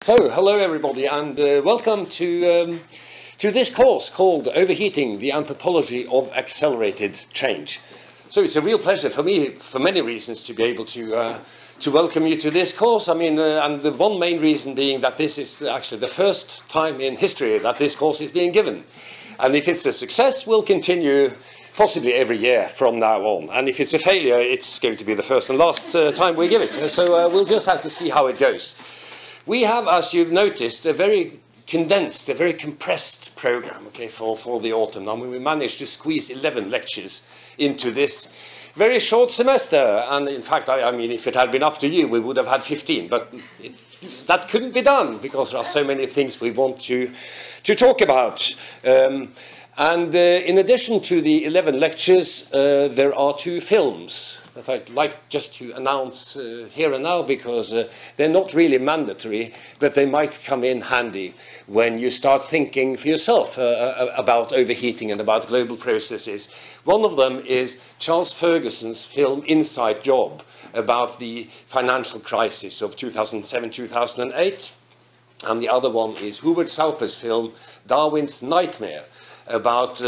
So, hello everybody, and welcome to this course called Overheating, the Anthropology of Accelerated Change. So it's a real pleasure for me, for many reasons, to be able to welcome you to this course. I mean, and the one main reason being that this is actually the first time in history that this course is being given. And if it's a success, we'll continue possibly every year from now on. And if it's a failure, it's going to be the first and last time we give it. So we'll just have to see how it goes. We have, as you've noticed, a very condensed, a very compressed program, okay, for the autumn. I mean, we managed to squeeze 11 lectures into this very short semester. And in fact, I mean, if it had been up to you, we would have had 15. But that couldn't be done because there are so many things we want to talk about. In addition to the 11 lectures, there are 2 films that I'd like just to announce here and now, because they're not really mandatory, but they might come in handy when you start thinking for yourself about overheating and about global processes. One of them is Charles Ferguson's film Inside Job, about the financial crisis of 2007-2008. And the other one is Hubert Sauper's film Darwin's Nightmare, about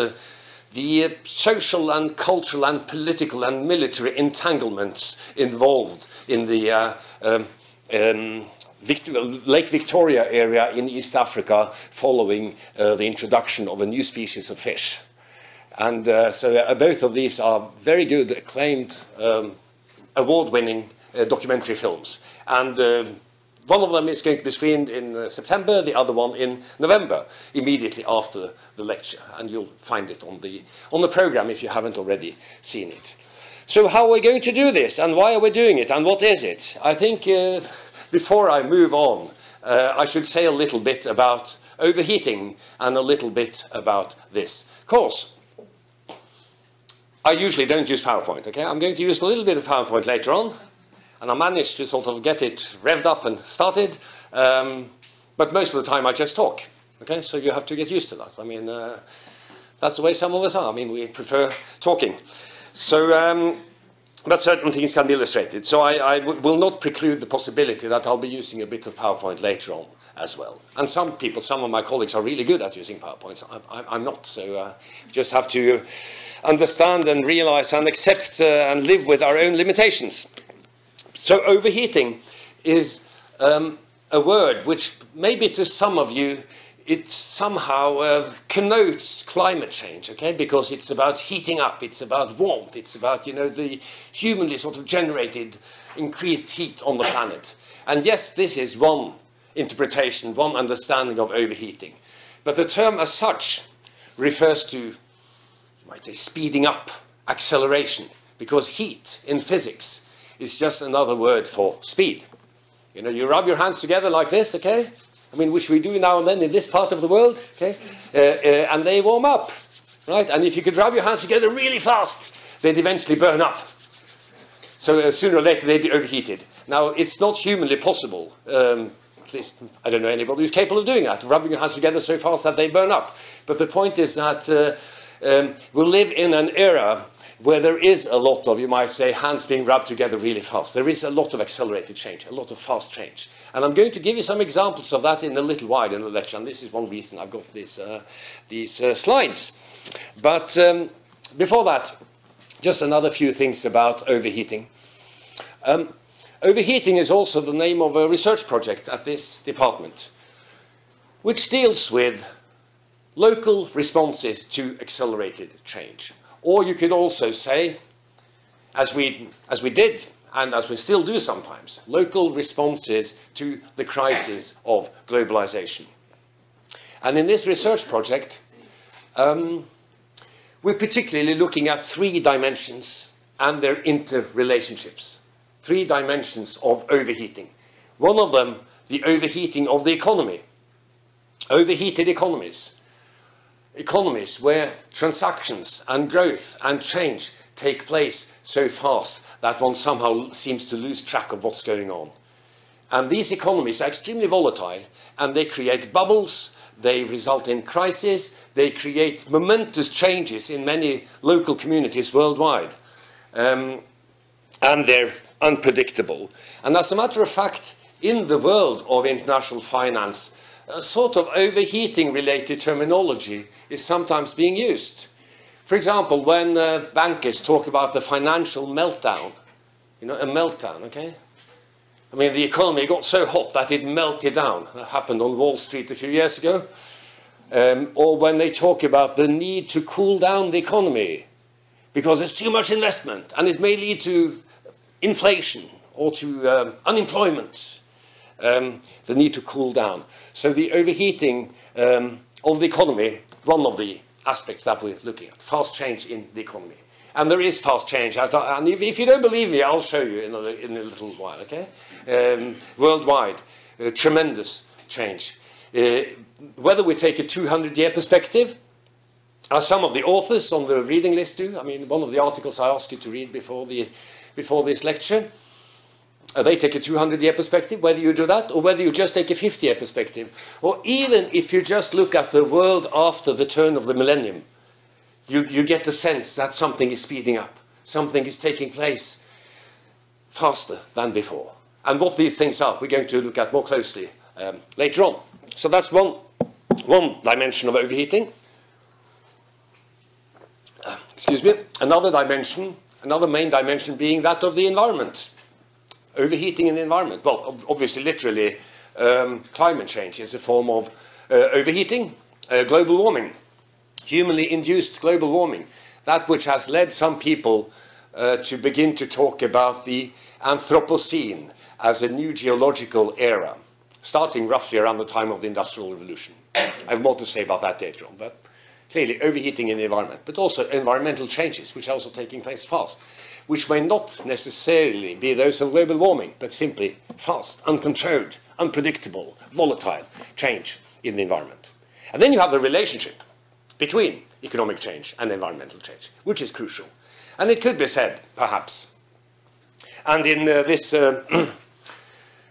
the social and cultural and political and military entanglements involved in the Lake Victoria area in East Africa following the introduction of a new species of fish. And so both of these are very good, acclaimed, award-winning documentary films. And one of them is going to be screened in September, the other one in November, immediately after the lecture. And you'll find it on the program if you haven't already seen it. So how are we going to do this, and why are we doing it, and what is it? I think before I move on, I should say a little bit about overheating and a little bit about this course. I usually don't use PowerPoint, okay? I'm going to use a little bit of PowerPoint later on. And I managed to sort of get it revved up and started, but most of the time I just talk. Okay, so you have to get used to that. I mean, that's the way some of us are. I mean, we prefer talking. So, but certain things can be illustrated. So I will not preclude the possibility that I'll be using a bit of PowerPoint later on as well. And some people, some of my colleagues are really good at using PowerPoints. I'm not. So you just have to understand and realize and accept and live with our own limitations. So overheating is a word which maybe to some of you it somehow connotes climate change, okay? Because it's about heating up, it's about warmth, it's about, you know, the humanly sort of generated increased heat on the planet. And yes, this is one interpretation, one understanding of overheating. But the term as such refers to, you might say, speeding up, acceleration, because heat in physics is just another word for speed. You know, you rub your hands together like this, okay? I mean, which we do now and then in this part of the world, okay? And they warm up, right? And if you could rub your hands together really fast, they'd eventually burn up. So sooner or later, they'd be overheated. Now, it's not humanly possible, at least I don't know anybody who's capable of doing that, rubbing your hands together so fast that they burn up. But the point is that we live in an era where there is a lot of, you might say, hands being rubbed together really fast. There is a lot of accelerated change, a lot of fast change. And I'm going to give you some examples of that in a little while in the lecture, and this is one reason I've got these slides. But before that, just another few things about overheating. Overheating is also the name of a research project at this department, which deals with local responses to accelerated change. Or you could also say, as we did and as we still do sometimes, local responses to the crisis of globalization. And in this research project, we're particularly looking at 3 dimensions and their interrelationships. 3 dimensions of overheating. One of them, the overheating of the economy. Overheated economies. Economies where transactions and growth and change take place so fast that one somehow seems to lose track of what's going on. And these economies are extremely volatile, and they create bubbles, they result in crises, they create momentous changes in many local communities worldwide. And they're unpredictable. And as a matter of fact, in the world of international finance, a sort of overheating related terminology is sometimes being used. For example, when bankers talk about the financial meltdown, you know, a meltdown, okay? I mean, the economy got so hot that it melted down. That happened on Wall Street a few years ago. Or when they talk about the need to cool down the economy because there's too much investment and it may lead to inflation or to unemployment, the need to cool down. So the overheating of the economy, one of the aspects that we're looking at, fast change in the economy. And there is fast change. And if you don't believe me, I'll show you in a little while, okay? Worldwide, tremendous change. Whether we take a 200-year perspective, as some of the authors on the reading list do, I mean, one of the articles I asked you to read before this lecture, they take a 200-year perspective, whether you do that, or whether you just take a 50-year perspective, or even if you just look at the world after the turn of the millennium, you get the sense that something is speeding up, something is taking place faster than before. And what these things are, we're going to look at more closely later on. So that's one dimension of overheating. Excuse me. Another dimension, another main dimension being that of the environment. Overheating in the environment. Well, obviously, literally, climate change is a form of overheating, global warming, humanly induced global warming. That which has led some people to begin to talk about the Anthropocene as a new geological era, starting roughly around the time of the Industrial Revolution. I have more to say about that later on, but clearly overheating in the environment, but also environmental changes, which are also taking place fast, which may not necessarily be those of global warming, but simply fast, uncontrolled, unpredictable, volatile change in the environment. And then you have the relationship between economic change and environmental change, which is crucial. And it could be said, perhaps, and in this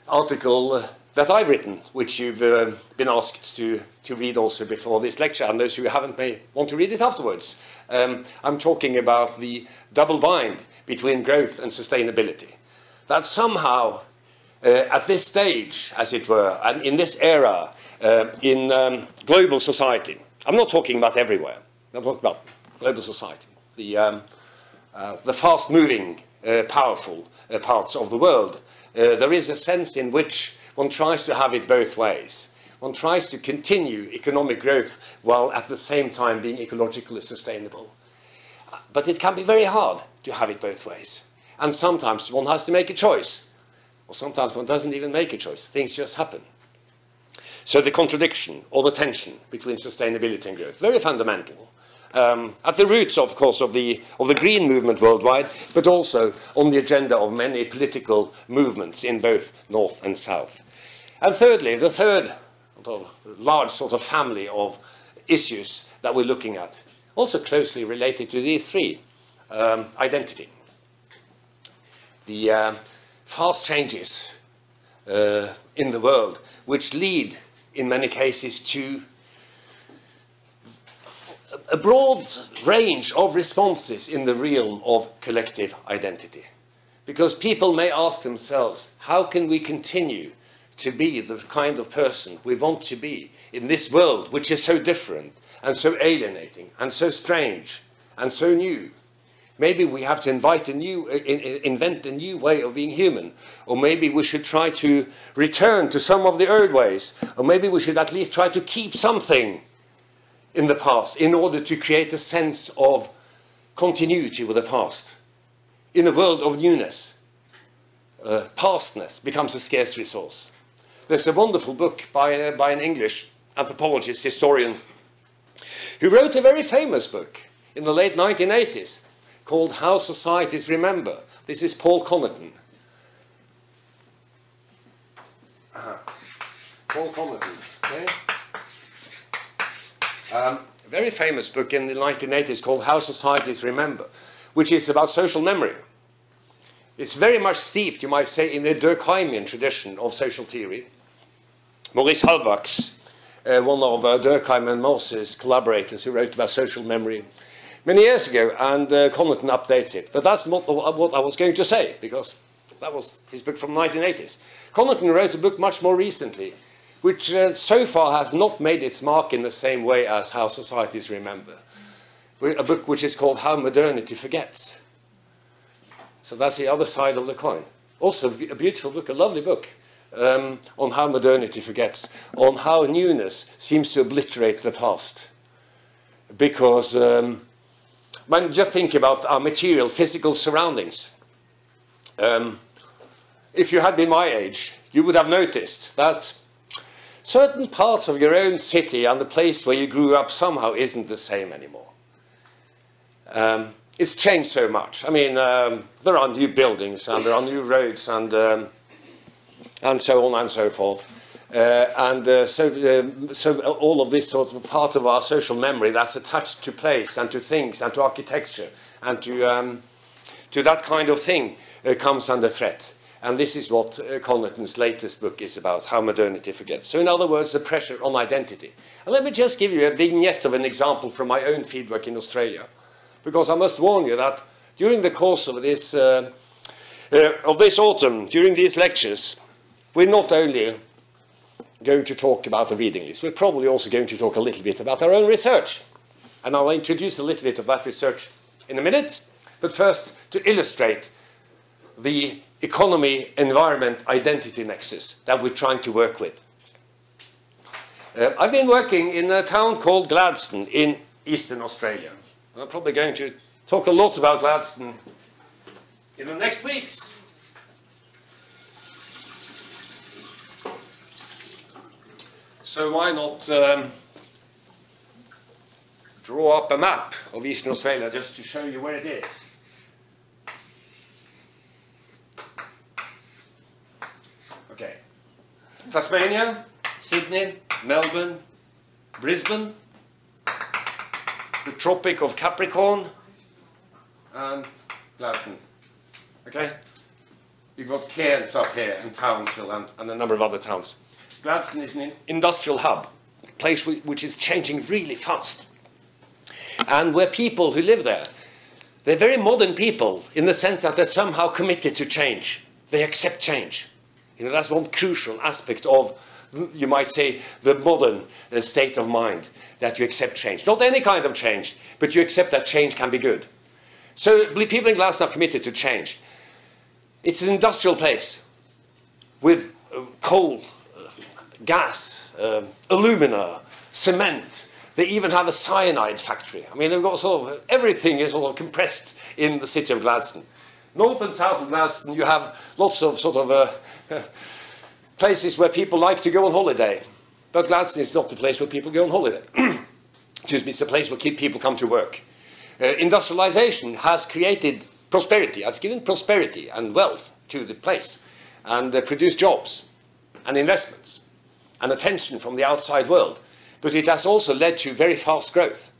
article that I've written, which you've been asked to read also before this lecture, and those who haven't may want to read it afterwards. I'm talking about the double bind between growth and sustainability. That somehow, at this stage, as it were, and in this era, in global society, I'm not talking about everywhere, I'm talking about global society, the fast-moving, powerful parts of the world, there is a sense in which one tries to have it both ways. One tries to continue economic growth while at the same time being ecologically sustainable. But it can be very hard to have it both ways. And sometimes one has to make a choice. Or sometimes one doesn't even make a choice. Things just happen. So the contradiction or the tension between sustainability and growth, very fundamental. At the roots, of course, of the green movement worldwide, but also on the agenda of many political movements in both North and South. And thirdly, the third large sort of family of issues that we're looking at, also closely related to these three, identity. The fast changes in the world, which lead, in many cases, to a broad range of responses in the realm of collective identity. Because people may ask themselves, how can we continue to be the kind of person we want to be in this world which is so different and so alienating and so strange and so new? Maybe we have to invent a new way of being human, or maybe we should try to return to some of the old ways, or maybe we should at least try to keep something in the past in order to create a sense of continuity with the past. In a world of newness, pastness becomes a scarce resource. There's a wonderful book by an English anthropologist, historian, who wrote a very famous book in the late 1980s called How Societies Remember. This is Paul Connaughton. Paul Connaughton, okay? A very famous book in the 1980s called How Societies Remember, which is about social memory. It's very much steeped, you might say, in the Durkheimian tradition of social theory. Maurice Halbwachs, one of Durkheim and Morse's collaborators, who wrote about social memory many years ago, and Connaughton updates it. But that's not what I was going to say, because That was his book from the 1980s. Connaughton wrote a book much more recently, which so far has not made its mark in the same way as How Societies Remember. A book which is called How Modernity Forgets. So that's the other side of the coin. Also a beautiful book, a lovely book, on how modernity forgets, on how newness seems to obliterate the past. Because when you just think about our material, physical surroundings, if you had been my age, you would have noticed that certain parts of your own city and the place where you grew up somehow isn't the same anymore. It's changed so much. I mean, there are new buildings and there are new roads and so on and so forth. So all of this sort of part of our social memory that's attached to place and to things and to architecture and to that kind of thing comes under threat. And this is what Connaughton's latest book is about, How Modernity Forgets. So in other words, the pressure on identity. And let me just give you a vignette of an example from my own fieldwork in Australia. Because I must warn you that during the course of this autumn, during these lectures, we're not only going to talk about the reading list, we're probably also going to talk a little bit about our own research. And I'll introduce a little bit of that research in a minute. But first, to illustrate the economy, environment, identity nexus that we're trying to work with. I've been working in a town called Gladstone in Eastern Australia. I'm probably going to talk a lot about Gladstone in the next weeks. So why not draw up a map of Eastern Australia just to show you where it is. Okay. Tasmania, Sydney, Melbourne, Brisbane, the Tropic of Capricorn, and Gladstone. Okay? You've got Cairns up here, and Townsville, and a number of other towns. Gladstone is an industrial hub, a place which is changing really fast. And where people who live there, they're very modern people in the sense that they're somehow committed to change. They accept change. You know, that's one crucial aspect of, you might say, the modern state of mind, that you accept change. Not any kind of change, but you accept that change can be good. So people in Gladstone are committed to change. It's an industrial place with coal, gas, alumina, cement. They even have a cyanide factory. I mean, they've got sort of, everything is sort of compressed in the city of Gladstone. North and south of Gladstone, you have lots of sort of places where people like to go on holiday. But Gladstone is not the place where people go on holiday. Excuse me, it's the place where people come to work. Industrialization has created prosperity. It's given prosperity and wealth to the place and produced jobs and investments and attention from the outside world. But it has also led to very fast growth.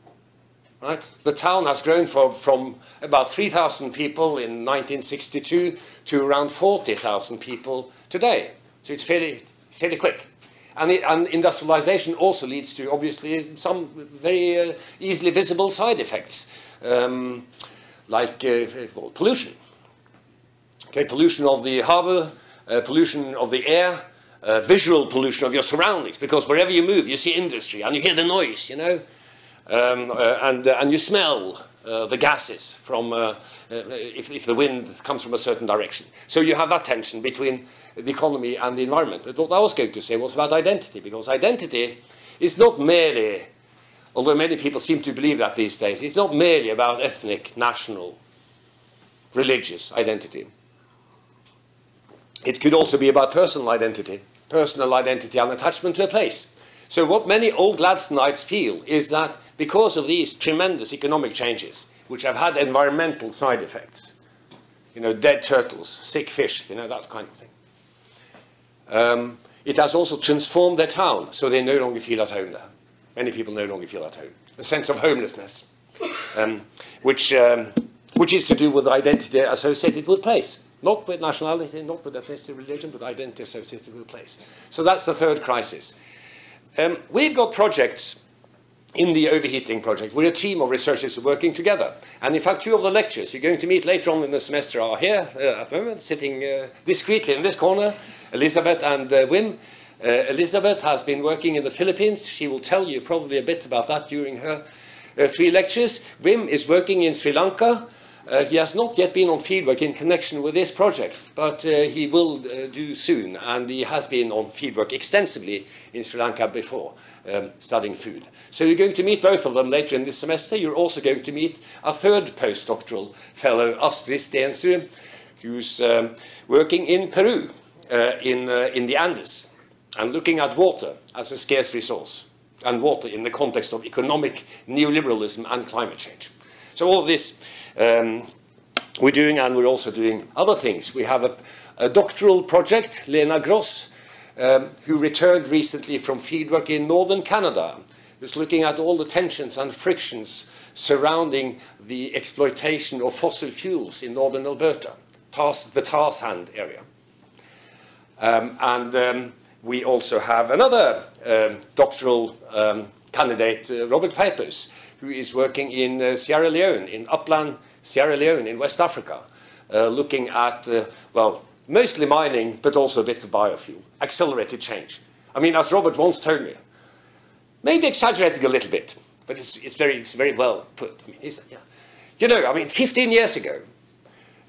Right? The town has grown from about 3,000 people in 1962 to around 40,000 people today. So it's fairly quick. And industrialization also leads to, obviously, some very easily visible side effects, like pollution. Okay, pollution of the harbor, pollution of the air, visual pollution of your surroundings, because wherever you move, you see industry, and you hear the noise, you know, and you smell the gases from if the wind comes from a certain direction. So you have that tension between the economy and the environment. But what I was going to say was about identity, because identity is not merely, although many people seem to believe that these days, it's not merely about ethnic, national, religious identity. It could also be about personal identity and attachment to a place. So what many old Gladstonites feel is that because of these tremendous economic changes, which have had environmental side effects, you know, dead turtles, sick fish, you know, that kind of thing, it has also transformed their town, so they no longer feel at home there. Many people no longer feel at home. A sense of homelessness, which is to do with identity associated with place. Not with nationality, not with ethnicity, religion, but identity associated with place. So that's the third crisis. We've got projects in the overheating project. We're a team of researchers working together. And in fact, 2 of the lecturers you're going to meet later on in the semester are here at the moment, sitting discreetly in this corner, Elizabeth and Wim. Elizabeth has been working in the Philippines. She will tell you probably a bit about that during her 3 lectures. Wim is working in Sri Lanka. He has not yet been on fieldwork in connection with this project, but he will do soon, and he has been on fieldwork extensively in Sri Lanka before, studying food. So you're going to meet both of them later in this semester. You're also going to meet a 3rd postdoctoral fellow, Astrid Stensrud, who's working in Peru, in the Andes, and looking at water as a scarce resource, and water in the context of economic neoliberalism and climate change. So all of this we're doing, and we're also doing other things. We have a doctoral project, Lena Gross, who returned recently from fieldwork in northern Canada, who's looking at all the tensions and frictions surrounding the exploitation of fossil fuels in northern Alberta, the tar sand area. We also have another doctoral candidate, Robert Pipers, who is working in Sierra Leone, in upland Sierra Leone in West Africa, looking at, well, mostly mining, but also a bit of biofuel, accelerated change. I mean, as Robert once told me, maybe exaggerating a little bit, but it's very well put. I mean, yeah. You know, I mean, 15 years ago,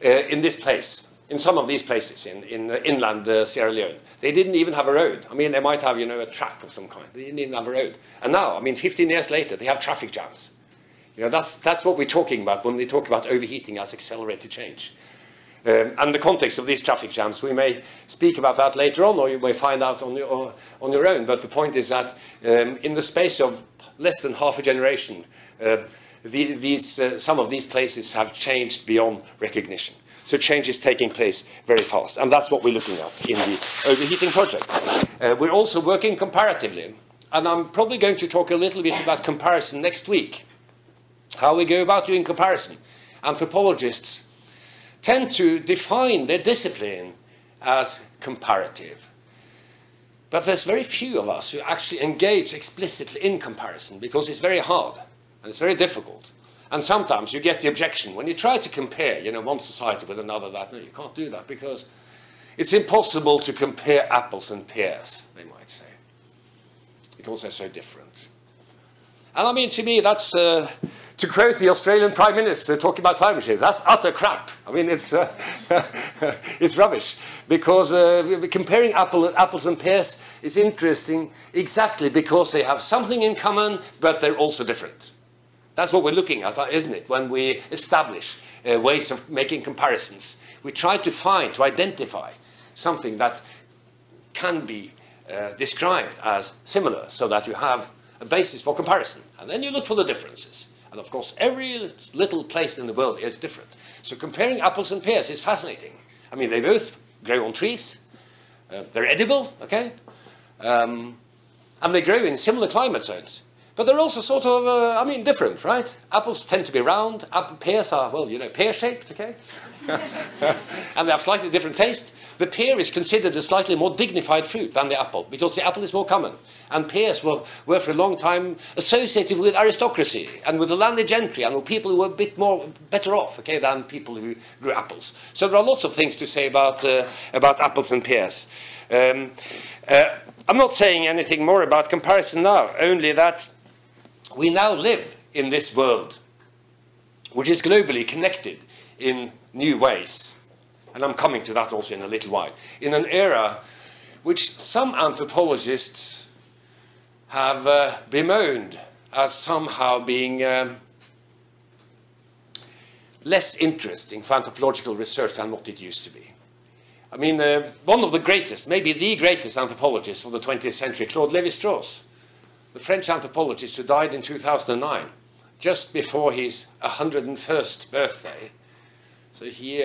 in this place, in some of these places in inland Sierra Leone, they didn't even have a road. I mean, they might have, you know, a track of some kind. They didn't even have a road. And now, I mean, 15 years later, they have traffic jams. You know, that's what we're talking about when we talk about overheating as accelerated change. And the context of these traffic jams, we may speak about that later on, or you may find out on your own. But the point is that in the space of less than half a generation, some of these places have changed beyond recognition. So change is taking place very fast. And that's what we're looking at in the overheating project. We're also working comparatively. And I'm probably going to talk a little bit about comparison next week. How we go about doing comparison. Anthropologists tend to define their discipline as comparative. But there's very few of us who actually engage explicitly in comparison, because it's very hard and it's very difficult. And sometimes you get the objection when you try to compare, you know, one society with another, that, no, you can't do that because it's impossible to compare apples and pears, they might say, because they're so different. And I mean, to me, that's, to quote the Australian Prime Minister talking about climate change, that's utter crap. I mean, it's, it's rubbish, because comparing apples and pears is interesting exactly because they have something in common, but they're also different. That's what we're looking at, isn't it? When we establish ways of making comparisons, we try to identify something that can be described as similar, so that you have a basis for comparison. And then you look for the differences. And of course, every little place in the world is different. So comparing apples and pears is fascinating. I mean, they both grow on trees. They're edible, okay? And they grow in similar climate zones. But they're also sort of, I mean, different, right? Apples tend to be round. Pears are, well, you know, pear-shaped, okay? And they have slightly different taste. The pear is considered a slightly more dignified fruit than the apple, because the apple is more common. And pears were for a long time associated with aristocracy and with the landed gentry and with people who were a bit better off, okay, than people who grew apples. So there are lots of things to say about apples and pears. I'm not saying anything more about comparison now, only that we now live in this world, which is globally connected in new ways. And I'm coming to that also in a little while. In an era which some anthropologists have bemoaned as somehow being less interesting for anthropological research than what it used to be. I mean, one of the greatest, maybe the greatest anthropologist of the 20th century, Claude Lévi-Strauss, the French anthropologist who died in 2009, just before his 101st birthday. So he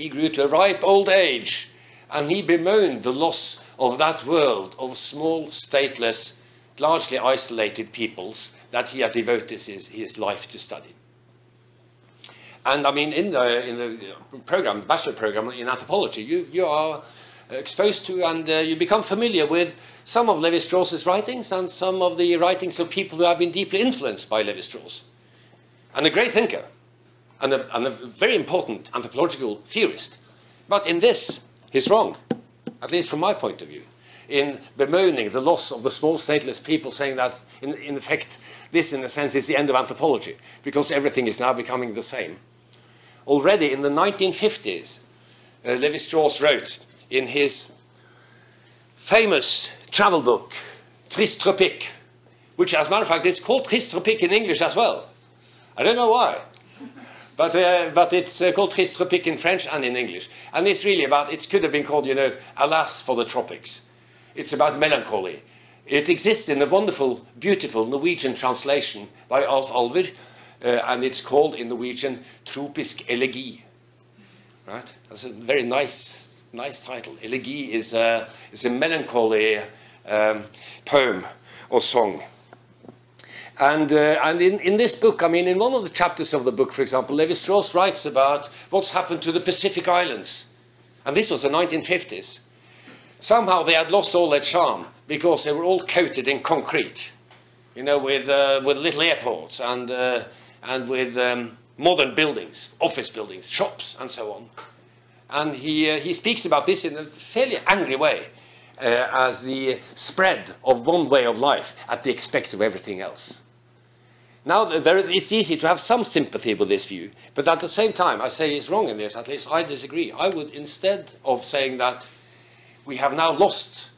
grew to a ripe old age, and he bemoaned the loss of that world of small, stateless, largely isolated peoples that he had devoted his life to study. And I mean, in the program, Bachelor program in anthropology, you are exposed to, and you become familiar with some of Levi-Strauss's writings and some of the writings of people who have been deeply influenced by Levi-Strauss. And a great thinker, and a very important anthropological theorist. But in this, he's wrong, at least from my point of view, in bemoaning the loss of the small stateless people, saying that, in effect, this, in a sense, is the end of anthropology, because everything is now becoming the same. Already in the 1950s, Levi-Strauss wrote in his famous travel book, Triste Tropique, which, as a matter of fact, it's called Triste Tropique in English as well. I don't know why. But it's called Triste Tropique in French and in English. And it's really about, it could have been called, you know, Alas for the Tropics. It's about melancholy. It exists in a wonderful, beautiful Norwegian translation by Alf Alver, and it's called in Norwegian Tropisk Elegi. Right? That's a very nice title. Elegi is a melancholy poem or song. And in this book, I mean, in one of the chapters of the book, for example, Levi-Strauss writes about what's happened to the Pacific Islands. And this was the 1950s. Somehow they had lost all their charm because they were all coated in concrete, you know, with little airports and with modern buildings, office buildings, shops, and so on. And he speaks about this in a fairly angry way as the spread of one way of life at the expense of everything else. Now, it's easy to have some sympathy with this view, but at the same time, I say he's wrong in this, at least I disagree. I would, instead of saying that we have now lost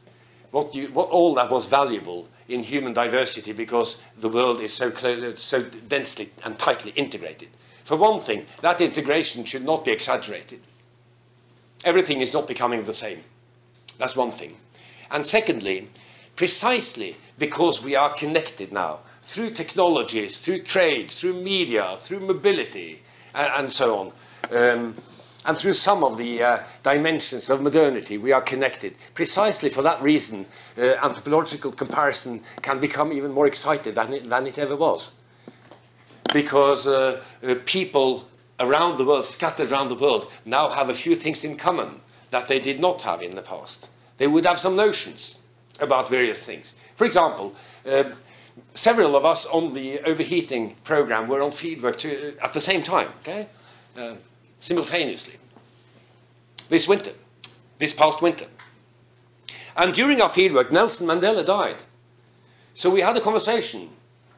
what all that was valuable in human diversity because the world is so densely and tightly integrated. For one thing, that integration should not be exaggerated. Everything is not becoming the same. That's one thing. And secondly, precisely because we are connected now through technologies, through trade, through media, through mobility, and so on, and through some of the dimensions of modernity, we are connected. Precisely for that reason, anthropological comparison can become even more excited than it ever was. Because people around the world, scattered around the world, now have a few things in common that they did not have in the past. They would have some notions about various things. For example, several of us on the Overheating program were on fieldwork at the same time, okay? Simultaneously. This winter, this past winter. And during our fieldwork, Nelson Mandela died. So we had a conversation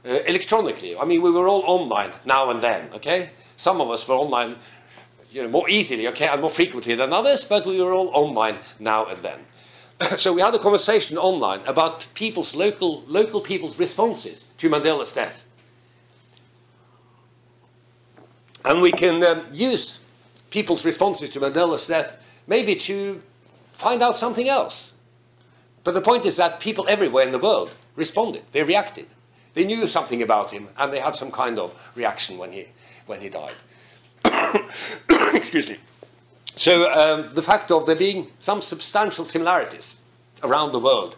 electronically. I mean, we were all online now and then, okay? Some of us were online, you know, more easily, okay, and more frequently than others, but we were all online now and then. So we had a conversation online about people's local people's responses to Mandela's death. And we can use people's responses to Mandela's death maybe to find out something else. But the point is that people everywhere in the world responded. They reacted. They knew something about him, and they had some kind of reaction when he died. Excuse me. So the fact of there being some substantial similarities around the world,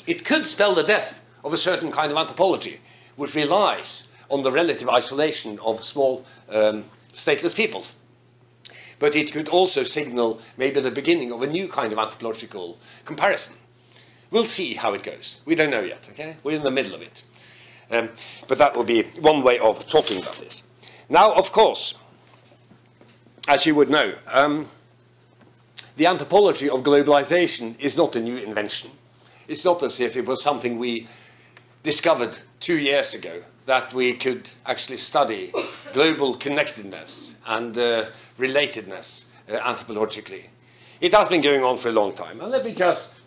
it could spell the death of a certain kind of anthropology, which relies on the relative isolation of small stateless peoples. But it could also signal maybe the beginning of a new kind of anthropological comparison. We'll see how it goes. We don't know yet, okay? We're in the middle of it. But that will be one way of talking about this. Now, of course, as you would know, the anthropology of globalization is not a new invention. It's not as if it was something we discovered 2 years ago, that we could actually study global connectedness and relatedness anthropologically. It has been going on for a long time. And let me just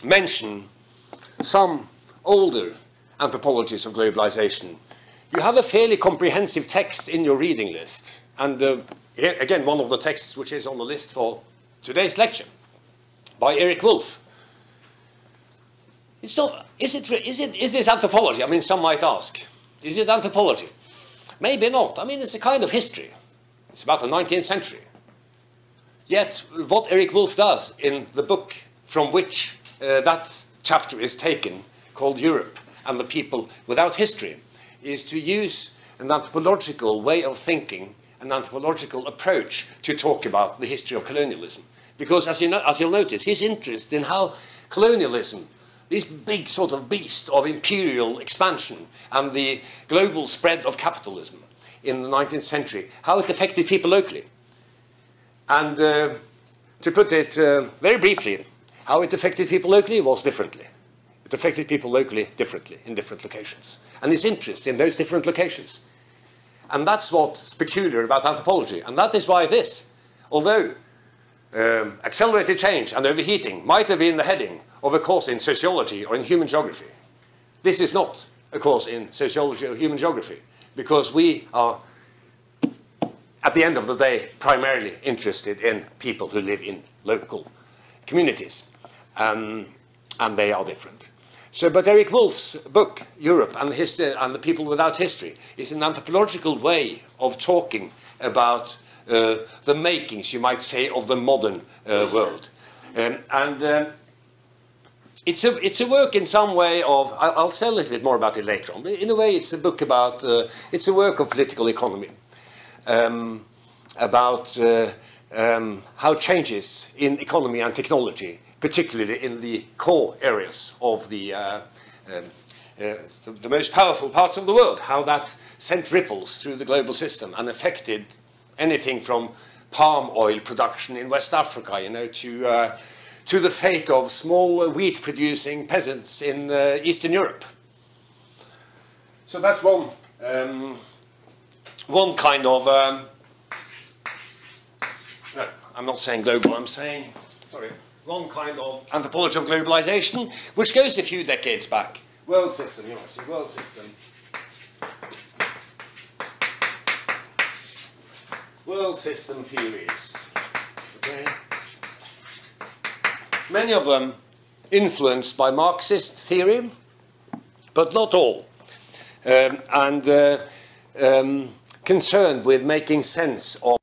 mention some older anthropologies of globalization. You have a fairly comprehensive text in your reading list. And again, one of the texts which is on the list for today's lecture by Eric Wolf. It's not, is this anthropology? I mean, some might ask. Is it anthropology? Maybe not. I mean, it's a kind of history. It's about the 19th century. Yet, what Eric Wolf does in the book from which that chapter is taken, called Europe and the People Without History, is to use an anthropological way of thinking, an anthropological approach to talk about the history of colonialism. Because as you'll notice, his interest in how colonialism, this big sort of beast of imperial expansion and the global spread of capitalism in the 19th century, how it affected people locally. And to put it very briefly, how it affected people locally was differently. It affected people locally differently in different locations. And his interest in those different locations. And that's what's peculiar about anthropology. And that is why this, although accelerated change and overheating might have been the heading of a course in sociology or in human geography, this is not a course in sociology or human geography, because we are, at the end of the day, primarily interested in people who live in local communities, and they are different. So, but Eric Wolf's book, Europe and the People Without History, is an anthropological way of talking about the makings, you might say, of the modern world. It's a work in some way of, I'll say a little bit more about it later on, but in a way it's a book about, it's a work of political economy, about how changes in economy and technology, particularly in the core areas of the most powerful parts of the world, how that sent ripples through the global system and affected anything from palm oil production in West Africa, you know, to the fate of small wheat-producing peasants in Eastern Europe. So that's one kind of. No, I'm not saying global. I'm saying, sorry, one kind of anthropology of globalization, which goes a few decades back. World system, you know, see, world system. World system theories. Okay. Many of them influenced by Marxist theory, but not all, concerned with making sense of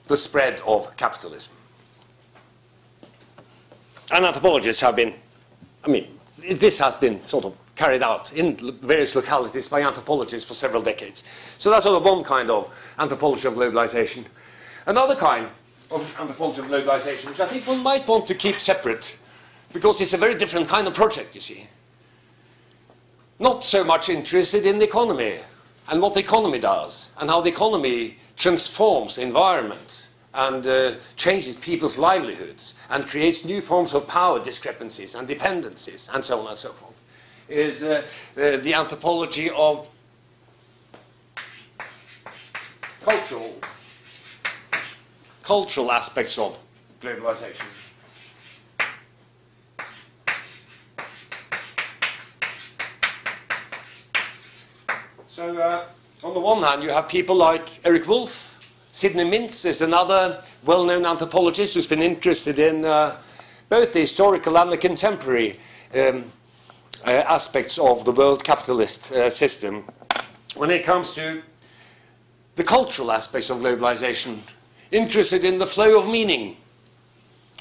the spread of capitalism. And anthropologists have been, I mean, this has been sort of carried out in various localities by anthropologists for several decades. So that's sort of one kind of anthropology of globalization. Another kind of anthropology of globalization, which I think one might want to keep separate, because it's a very different kind of project, you see. Not so much interested in the economy and what the economy does, and how the economy transforms the environment and changes people's livelihoods and creates new forms of power discrepancies and dependencies and so on and so forth, is the anthropology of cultural aspects of globalization. So on the one hand, you have people like Eric Wolf. Sidney Mintz is another well-known anthropologist who's been interested in both the historical and the contemporary aspects of the world capitalist system. When it comes to the cultural aspects of globalization, interested in the flow of meaning.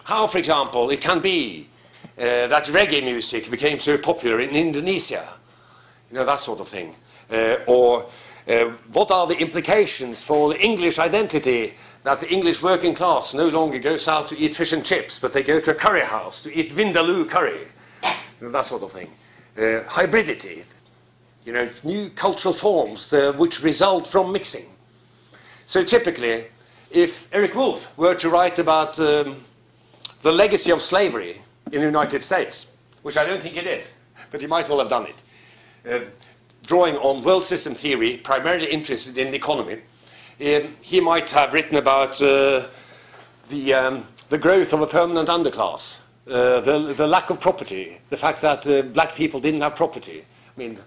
How, for example, it can be that reggae music became so popular in Indonesia, you know, that sort of thing. Or what are the implications for the English identity that the English working class no longer goes out to eat fish and chips, but they go to a curry house to eat vindaloo curry, you know, that sort of thing. Hybridity, you know, new cultural forms which result from mixing. So typically, if Eric Wolf were to write about the legacy of slavery in the United States, which I don't think he did, but he might well have done it, drawing on world system theory, primarily interested in the economy, he might have written about the growth of a permanent underclass, the lack of property, the fact that black people didn't have property. I mean,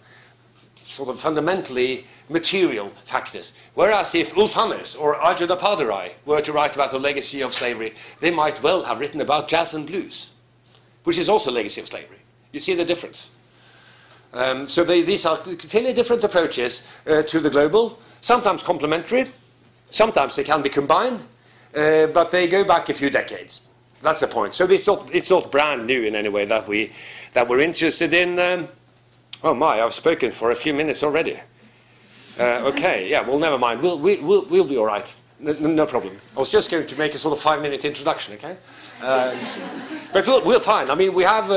sort of fundamentally material factors. Whereas if Ulf Hannes or Ajay Padarai were to write about the legacy of slavery, they might well have written about jazz and blues, which is also a legacy of slavery. You see the difference? So these are fairly different approaches to the global, sometimes complementary, sometimes they can be combined, but they go back a few decades. That's the point. So it's not brand new in any way that we're interested in. Oh my, I've spoken for a few minutes already. Okay, yeah, well, never mind. We'll be all right. No problem. I was just going to make a sort of 5-minute introduction, okay? But we're fine. I mean, we have,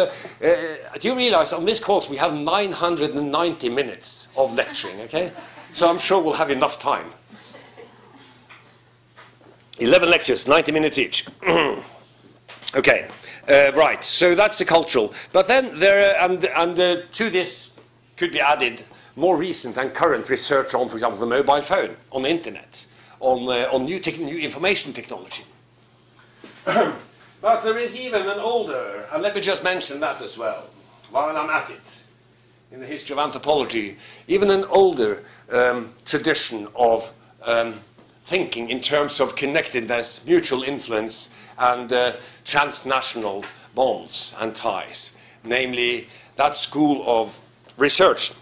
do you realize on this course we have 990 minutes of lecturing, okay? So I'm sure we'll have enough time. 11 lectures, 90 minutes each. Okay, right, so that's the cultural. But then there, to this could be added more recent and current research on, for example, the mobile phone, on the internet, on new information technology. But there is even an older, and let me just mention that as well, while I'm at it, in the history of anthropology, even an older tradition of thinking in terms of connectedness, mutual influence, and transnational bonds and ties, namely that school of research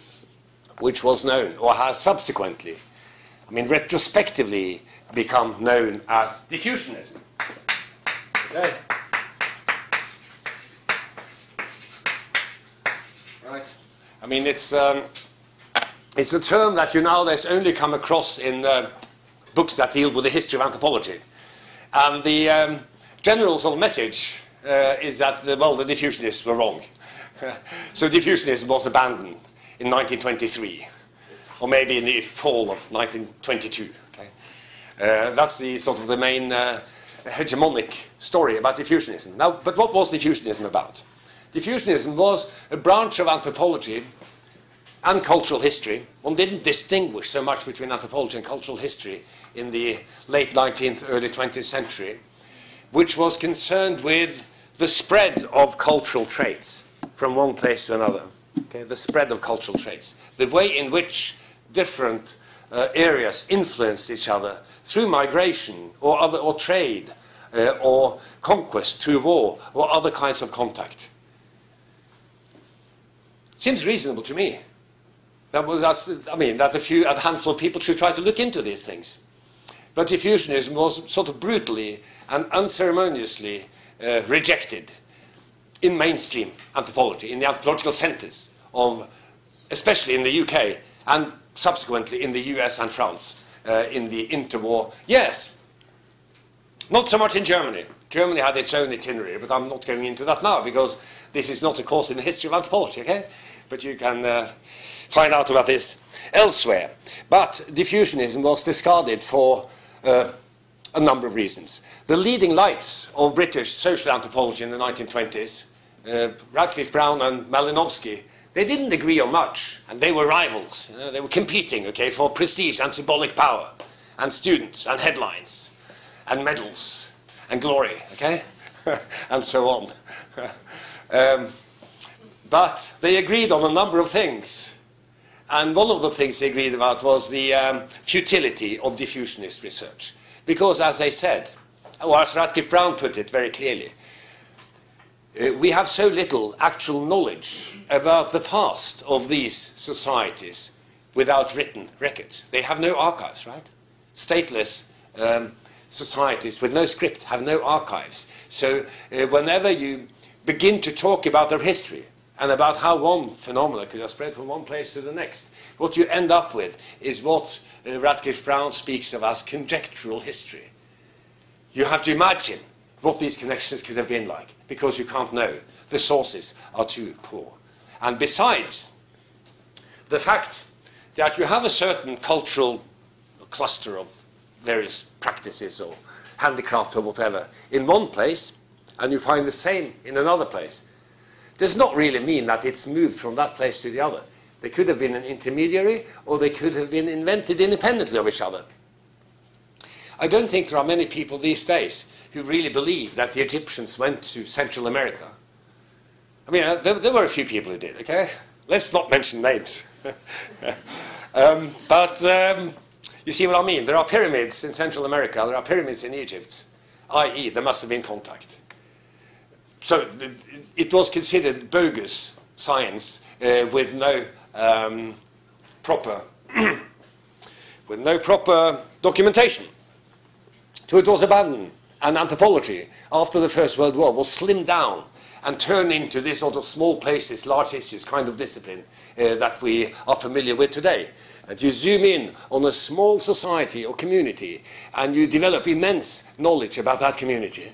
which was known, or has subsequently, I mean, retrospectively become known as diffusionism. Okay. Right. I mean, it's a term that you nowadays only come across in books that deal with the history of anthropology. And the general sort of message is that, the diffusionists were wrong. So diffusionism was abandoned in 1923, or maybe in the fall of 1922. Okay? That's the sort of the main hegemonic story about diffusionism. Now, but what was diffusionism about? Diffusionism was a branch of anthropology and cultural history. One didn't distinguish so much between anthropology and cultural history in the late 19th, early 20th century, which was concerned with the spread of cultural traits from one place to another. Okay, the spread of cultural traits, the way in which different areas influenced each other through migration or trade or conquest through war or other kinds of contact. Seems reasonable to me. That a handful of people should try to look into these things. But diffusionism was sort of brutally and unceremoniously rejected in mainstream anthropology, in the anthropological centres of, especially in the UK, and subsequently in the US and France, in the interwar. Yes, not so much in Germany. Germany had its own itinerary, but I'm not going into that now, because this is not a course in the history of anthropology, okay? But you can find out about this elsewhere. But diffusionism was discarded for a number of reasons. The leading lights of British social anthropology in the 1920s, Radcliffe Brown and Malinowski, they didn't agree on much, and they were rivals. You know, they were competing, okay, for prestige and symbolic power, and students, and headlines, and medals, and glory, okay, and so on. But they agreed on a number of things, and one of the things they agreed about was the futility of diffusionist research. Because, as they said, or as Radcliffe Brown put it very clearly, we have so little actual knowledge about the past of these societies without written records. They have no archives, right? Stateless societies with no script have no archives. So whenever you begin to talk about their history and about how one phenomenon could have spread from one place to the next, what you end up with is what Radcliffe Brown speaks of as conjectural history. You have to imagine what these connections could have been like, because you can't know. The sources are too poor. And besides, the fact that you have a certain cultural cluster of various practices or handicrafts or whatever in one place, and you find the same in another place, does not really mean that it's moved from that place to the other. They could have been an intermediary, or they could have been invented independently of each other. I don't think there are many people these days who really believe that the Egyptians went to Central America. I mean, there were a few people who did, okay? Let's not mention names. But you see what I mean? There are pyramids in Central America, there are pyramids in Egypt, i.e. there must have been contact. So it was considered bogus science with no proper documentation. So it was abandoned, and anthropology after the First World War was slimmed down and turned into this sort of small places, large issues kind of discipline that we are familiar with today. that you zoom in on a small society or community and you develop immense knowledge about that community.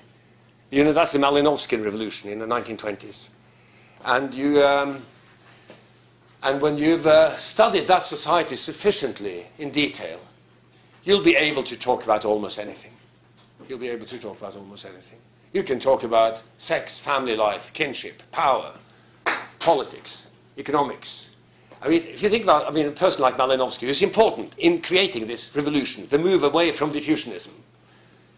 You know, that's the Malinowski Revolution in the 1920s. And and when you've studied that society sufficiently in detail, you'll be able to talk about almost anything. You'll be able to talk about almost anything. You can talk about sex, family life, kinship, power, politics, economics. I mean, if you think about, I mean, a person like Malinowski is important in creating this revolution, the move away from diffusionism.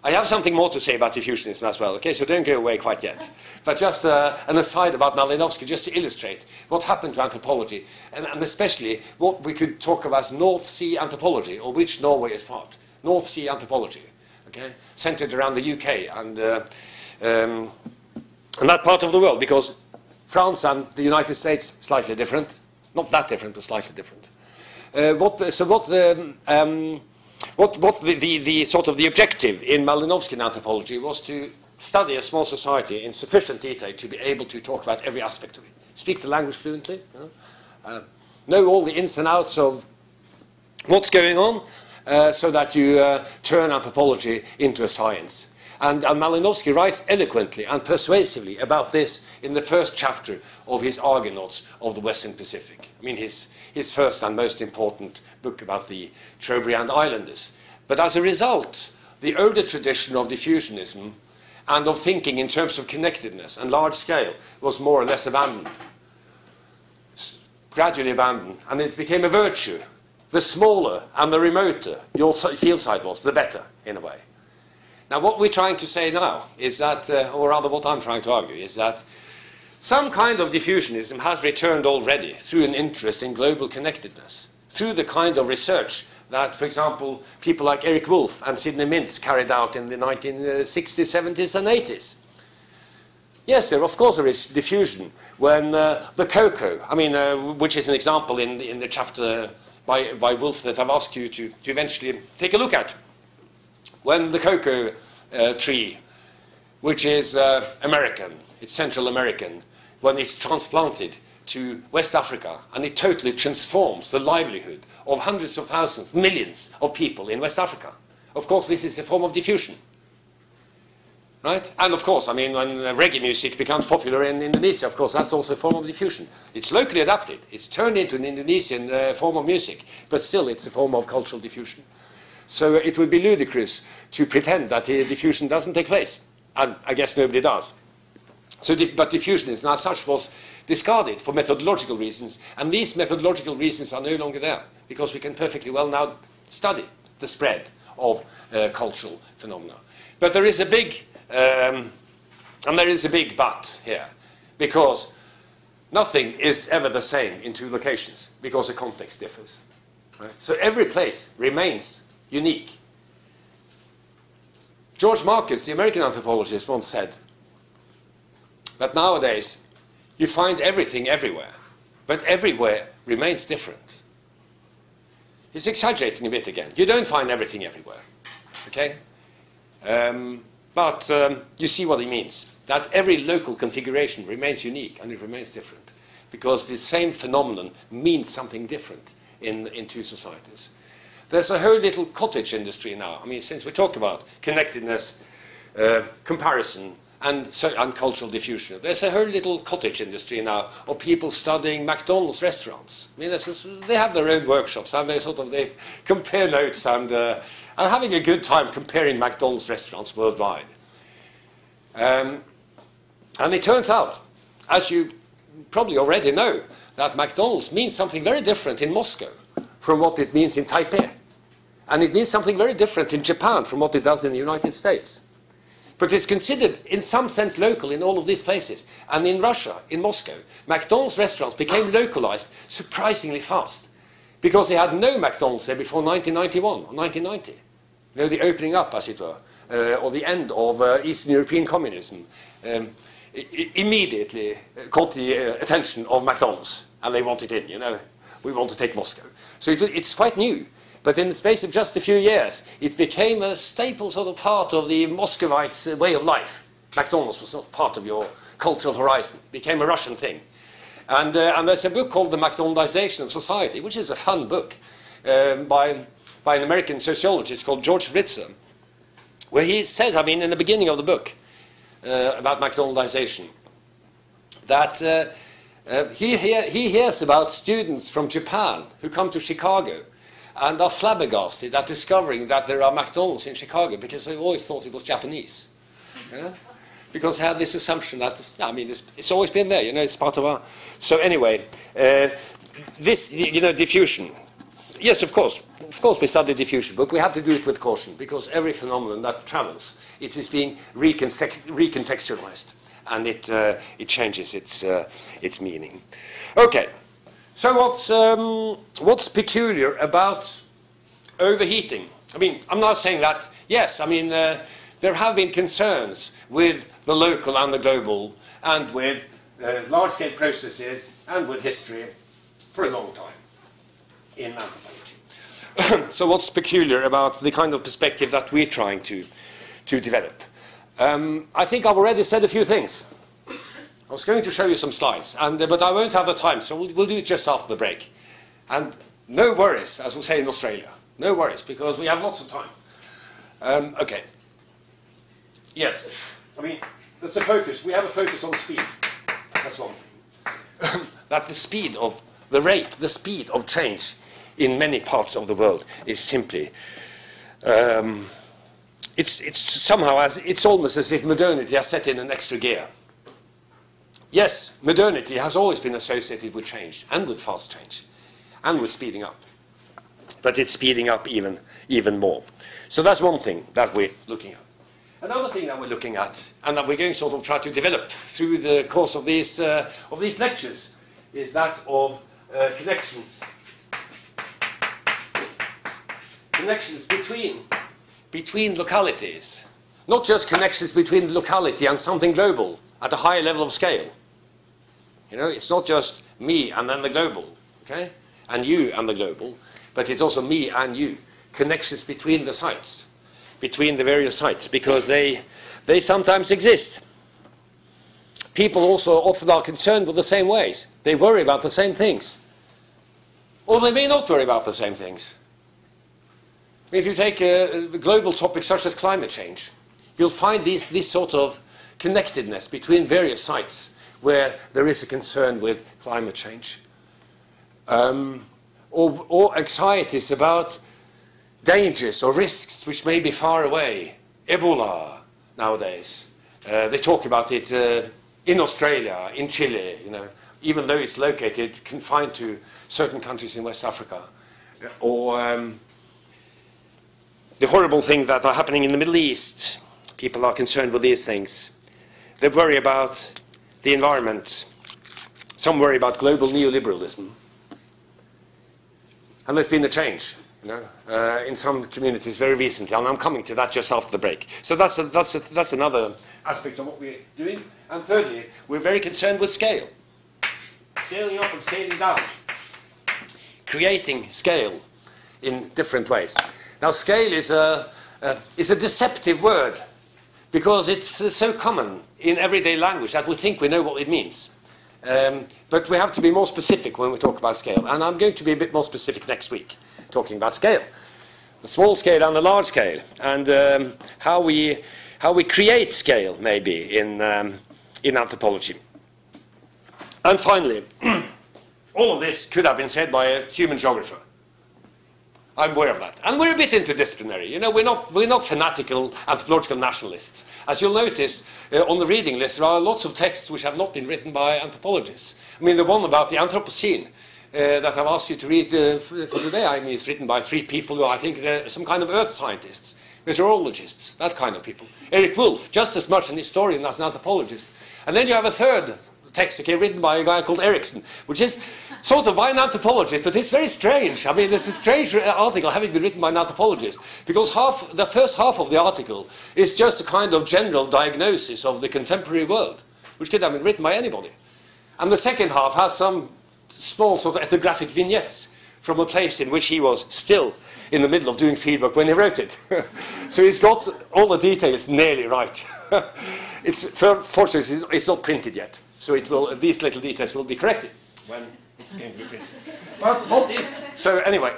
I have something more to say about diffusionism as well, okay, so don't go away quite yet. But just an aside about Malinowski, just to illustrate what happened to anthropology, and especially what we could talk of as North Sea anthropology, or which Norway is part. North Sea anthropology, okay, centered around the UK and that part of the world, because France and the United States, slightly different. Not that different, but slightly different. What the sort of the objective in Malinowskian anthropology was to study a small society in sufficient detail to be able to talk about every aspect of it. Speak the language fluently, know all the ins and outs of what's going on, so that you turn anthropology into a science. And Malinowski writes eloquently and persuasively about this in the first chapter of his Argonauts of the Western Pacific. I mean, his first and most important book about the Trobriand Islanders. But as a result, the older tradition of diffusionism and of thinking in terms of connectedness and large scale was more or less abandoned, gradually abandoned, and it became a virtue. The smaller and the remoter your field site was, the better, in a way. Now, what we're trying to say now is that, or rather what I'm trying to argue, is that some kind of diffusionism has returned already through an interest in global connectedness, through the kind of research that, for example, people like Eric Wolf and Sidney Mintz carried out in the 1960s, 70s, and 80s. Yes, of course there is diffusion when the cocoa, I mean, which is an example in the chapter by Wolf that I've asked you to eventually take a look at. When the cocoa tree, which is American, it's Central American, when it's transplanted to West Africa, and it totally transforms the livelihood of hundreds of thousands, millions of people in West Africa. Of course, this is a form of diffusion. Right? And of course, I mean, when reggae music becomes popular in Indonesia, of course, that's also a form of diffusion. It's locally adapted. It's turned into an Indonesian form of music, but still it's a form of cultural diffusion. So it would be ludicrous to pretend that diffusion doesn't take place. And I guess nobody does. But diffusionism as such was discarded for methodological reasons, and these methodological reasons are no longer there, because we can perfectly well now study the spread of cultural phenomena. But there is a big, but here, because nothing is ever the same in two locations, because the context differs. Right? So every place remains unique. George Marcus, the American anthropologist, once said that nowadays you find everything everywhere, but everywhere remains different. He's exaggerating a bit again. You don't find everything everywhere, okay? But you see what he means, that every local configuration remains unique and it remains different, because the same phenomenon means something different in two societies. There's a whole little cottage industry now. I mean, since we talk about connectedness, comparison, and cultural diffusion, there's a whole little cottage industry now of people studying McDonald's restaurants. I mean, they have their own workshops, and they compare notes and having a good time comparing McDonald's restaurants worldwide. And it turns out, as you probably already know, that McDonald's means something very different in Moscow from what it means in Taipei. And it means something very different in Japan from what it does in the United States. But it's considered, in some sense, local in all of these places. And in Russia, in Moscow, McDonald's restaurants became localized surprisingly fast, because they had no McDonald's there before 1991 or 1990. You know, the opening up, as it were, or the end of Eastern European communism immediately caught the attention of McDonald's, and they wanted in, you know, we want to take Moscow. So it's quite new. But in the space of just a few years, it became a staple sort of part of the Muscovites' way of life. McDonald's was not part of your cultural horizon. It became a Russian thing. And there's a book called The Macdonaldization of Society, which is a fun book. by an American sociologist called George Ritzer, where he says, I mean, in the beginning of the book about McDonaldization, that he hears about students from Japan who come to Chicago and are flabbergasted at discovering that there are McDonald's in Chicago because they always thought it was Japanese. Because they had this assumption that, yeah, I mean, it's always been there, it's part of our... So anyway, this, diffusion. Yes, of course we study diffusion, but we have to do it with caution, because every phenomenon that travels, it is being recontextualized, and it changes its meaning. Okay, so what's peculiar about overheating? I mean, I'm not saying that, yes, I mean, there have been concerns with the local and the global, and with large-scale processes, and with history for a long time in anthropology. So what's peculiar about the kind of perspective that we're trying to develop? I think I've already said a few things. I was going to show you some slides, but I won't have the time, so we'll do it just after the break. And no worries, as we say in Australia. No worries, because we have lots of time. Okay. Yes. I mean, that's a focus. We have a focus on speed. That's one thing. That the speed of the rate, the speed of change in many parts of the world is simply, it's somehow it's almost as if modernity has set in an extra gear. Yes, modernity has always been associated with change, and with fast change, and with speeding up. But it's speeding up even more. So that's one thing that we're looking at. Another thing that we're looking at, and that we're going to sort of try to develop through the course of these lectures, is that of connections. Connections between localities. Not just connections between locality and something global at a higher level of scale. It's not just me and then the global, okay? And you and the global, but it's also me and you. Connections between the sites, between the various sites, because they sometimes exist. People also often are concerned with the same ways. They worry about the same things. Or they may not worry about the same things. If you take a global topic such as climate change, you'll find this sort of connectedness between various sites where there is a concern with climate change. Or anxieties about dangers or risks which may be far away. Ebola nowadays. They talk about it in Australia, in Chile, even though it's located, confined to certain countries in West Africa. Or the horrible things that are happening in the Middle East. People are concerned with these things. They worry about the environment. Some worry about global neoliberalism. And there's been a change, in some communities very recently, and I'm coming to that just after the break. So that's another aspect of what we're doing. And thirdly, we're very concerned with scale. Scaling up and scaling down. Creating scale in different ways. Now, scale is a deceptive word, because it's so common in everyday language that we think we know what it means. But we have to be more specific when we talk about scale. And I'm going to be a bit more specific next week, talking about scale. The small scale and the large scale, and how we create scale, maybe, in anthropology. And finally, all of this could have been said by a human geographer. I'm aware of that. And we're a bit interdisciplinary. We're not fanatical anthropological nationalists. As you'll notice, on the reading list, there are lots of texts which have not been written by anthropologists. I mean, the one about the Anthropocene that I've asked you to read for today, I mean, it's written by 3 people who I think are some kind of earth scientists, meteorologists, that kind of people. Eric Wolf, just as much an historian as an anthropologist. And then you have a third text, written by a guy called Erickson, which is sort of by an anthropologist, but it's very strange. I mean, there's a strange article having been written by an anthropologist, because the first half of the article is just a kind of general diagnosis of the contemporary world, which could have been written by anybody. And the second half has some small sort of ethnographic vignettes from a place in which he was still in the middle of doing fieldwork when he wrote it. So he's got all the details nearly right. Fortunately, it's not printed yet. So these little details will be corrected when It's going to be pretty. But what is... So anyway,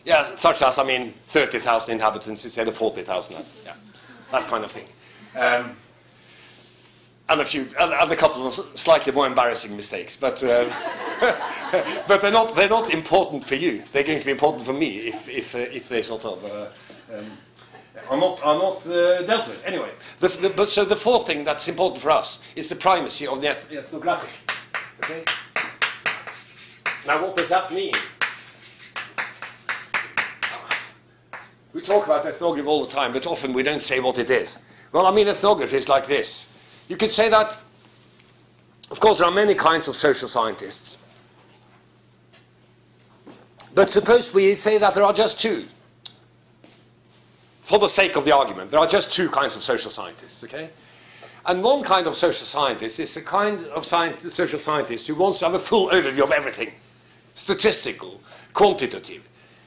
yeah, such as, I mean, 30,000 inhabitants instead of 40,000. Yeah, that kind of thing. And a couple of slightly more embarrassing mistakes, but but they're not important for you. They're going to be important for me if they sort of are not dealt with. Anyway, but so the fourth thing that's important for us is the primacy of the ethnographic. Okay. Now, what does that mean? We talk about ethnography all the time, but often we don't say what it is. Well, I mean, ethnography is like this. You could say that, of course, there are many kinds of social scientists. But suppose we say that there are just two. For the sake of the argument, there are just two kinds of social scientists, okay? And one kind of social scientist is a kind of social scientist who wants to have a full overview of everything. Statistical, quantitative.